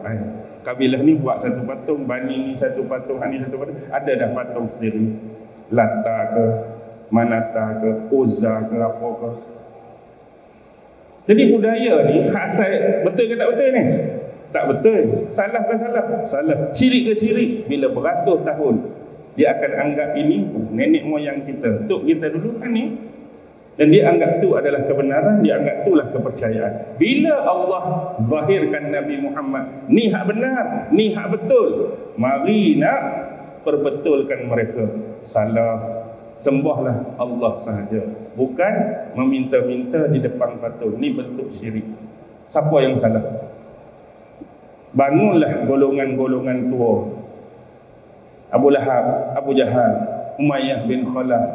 Speaker 1: Kabilah ni buat satu patung, Bani ni satu patung, Hani satu patung. Ada dah patung sendiri, Lata ke, Manata ke, Uzza ke, apa ke. Jadi budaya ni betul ke tak betul ni? Tak betul. Salah ke salah? Salah. Syirik ke syirik? Bila beratus tahun dia akan anggap ini nenek moyang kita, tok kita dulu kan ni. Dan dia anggap tu adalah kebenaran, dia anggap itulah kepercayaan. Bila Allah zahirkan Nabi Muhammad, ni hak benar, ni hak betul, mari nak perbetulkan mereka. Salah. Sembahlah Allah sahaja, bukan meminta-minta di depan patung. Ni bentuk syirik. Siapa yang salah? Bangunlah golongan-golongan tua, Abu Lahab, Abu Jahal, Umayyah bin Khalaf.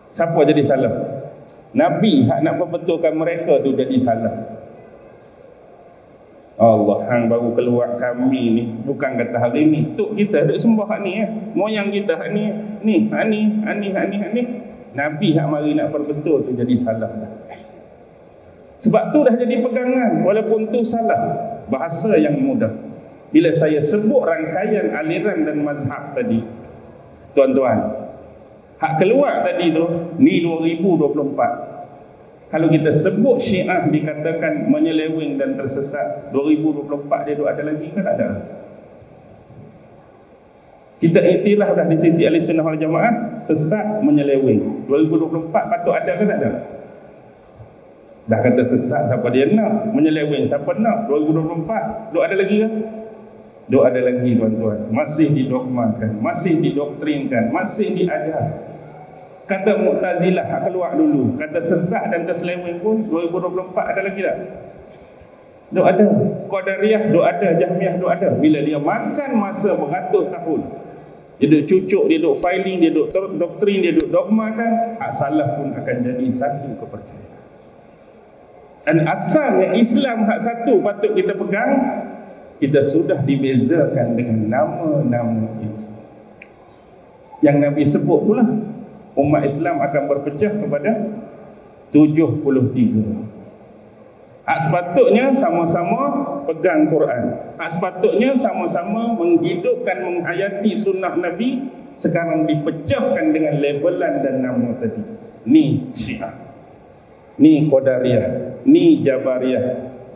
Speaker 1: Siapa jadi salah? Nabi hak nak perbetulkan mereka tu jadi salah. Allah hang baru keluar kami ni, bukan kata hari ni tok kita duk sembah hak ni, moyang kita hak ni, hak ni. Nabi hak mari nak perbetul tu jadi salah dah. Sebab tu dah jadi pegangan, walaupun tu salah. Bahasa yang mudah. Bila saya sebut rangkaian aliran dan mazhab tadi, tuan-tuan, hak keluar tadi tu ni 2024. Kalau kita sebut Syiah dikatakan menyeleweng dan tersesat, 2024 dia ada lagi ke tak ada? Kita iktiraf dah di sisi Ahlussunnah wal Jamaah, sesat menyeleweng. 2024 patut ada ke tak ada? Dah kata sesat, siapa dia nak? Menyeleweng, siapa nak? 2024 duk ada lagi ke? Duk ada lagi, tuan-tuan. Masih didogmakan, masih didoktrinkan, masih diajar. Kata Mu'tazilah hak keluar dulu, kata sesat dan terseleweng pun 2024 ada lagi tak? Duk ada. Qadariyah duk ada, Jahmiyah duk ada. Bila dia makan masa beratus tahun, dia duk cucuk, dia duk filing, dia duk doktrin, dia duk dogmakan, hak salah pun akan jadi satu kepercayaan. Dan asalnya Islam hak satu patut kita pegang, kita sudah dibezakan dengan nama-nama ini. Yang Nabi sebut itulah, umat Islam akan berpecah kepada 73. Hak sepatutnya sama-sama pegang Quran. Hak sepatutnya sama-sama menghidupkan, menghayati sunnah Nabi. Sekarang dipecahkan dengan labelan dan nama tadi. Ni Syiah, ni Qadariyah, ni Jabariyah.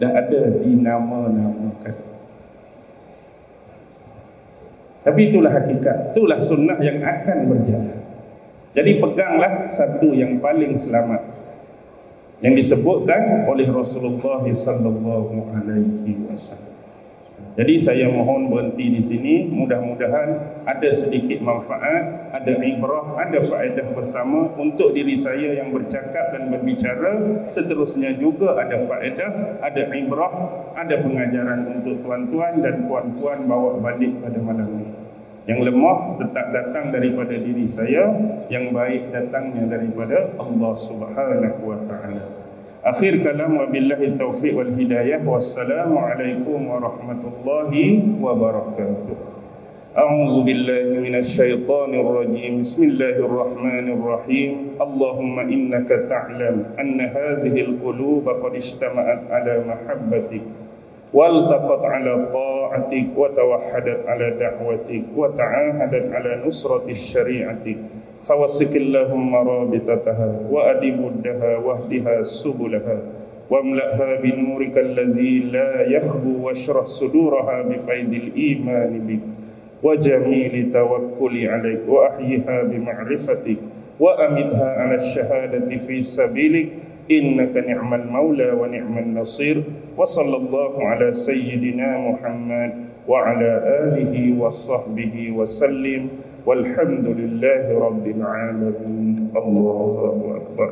Speaker 1: Dah ada dinama-namakan. Tapi itulah hakikat, itulah sunnah yang akan berjalan. Jadi peganglah satu yang paling selamat yang disebutkan oleh Rasulullah sallallahu alaihi wasallam. Jadi saya mohon berhenti di sini, mudah-mudahan ada sedikit manfaat, ada ibrah, ada faedah bersama untuk diri saya yang bercakap dan berbicara. Seterusnya juga ada faedah, ada ibrah, ada pengajaran untuk tuan-tuan dan puan-puan bawa balik pada malam ini. Yang lemah tetap datang daripada diri saya, yang baik datangnya daripada Allah Subhanahu wa taala. Akhir kalam, wabillahi taufiq wal hidayah. Wassalamualaikum warahmatullahi wabarakatuh. A'udzu billahi minasy syaithanir rajim. Bismillahirrahmanirrahim. Allahumma innaka ta'lam anna hadhihi al-qulub qad ijtama'at ala mahabbatik والتقت على طاعتك وتوحدت على دعوتك وتعاهدت على نصرة الشريعة فوسك اللهم رابطتها وأدم ودها واهدها سبلها واملأها بنورك الذي لا يخبو واشرح صدورها بفيض الإيمان بك وجميل توكل عليك وأحيها بمعرفتك وأمتها على الشهادة في سبيلك إنك نعم المولى ونعم النصير. وصلى الله على سيدنا محمد وعلى آله وصحبه وسلم والحمد لله رب العالمين. الله أكبر.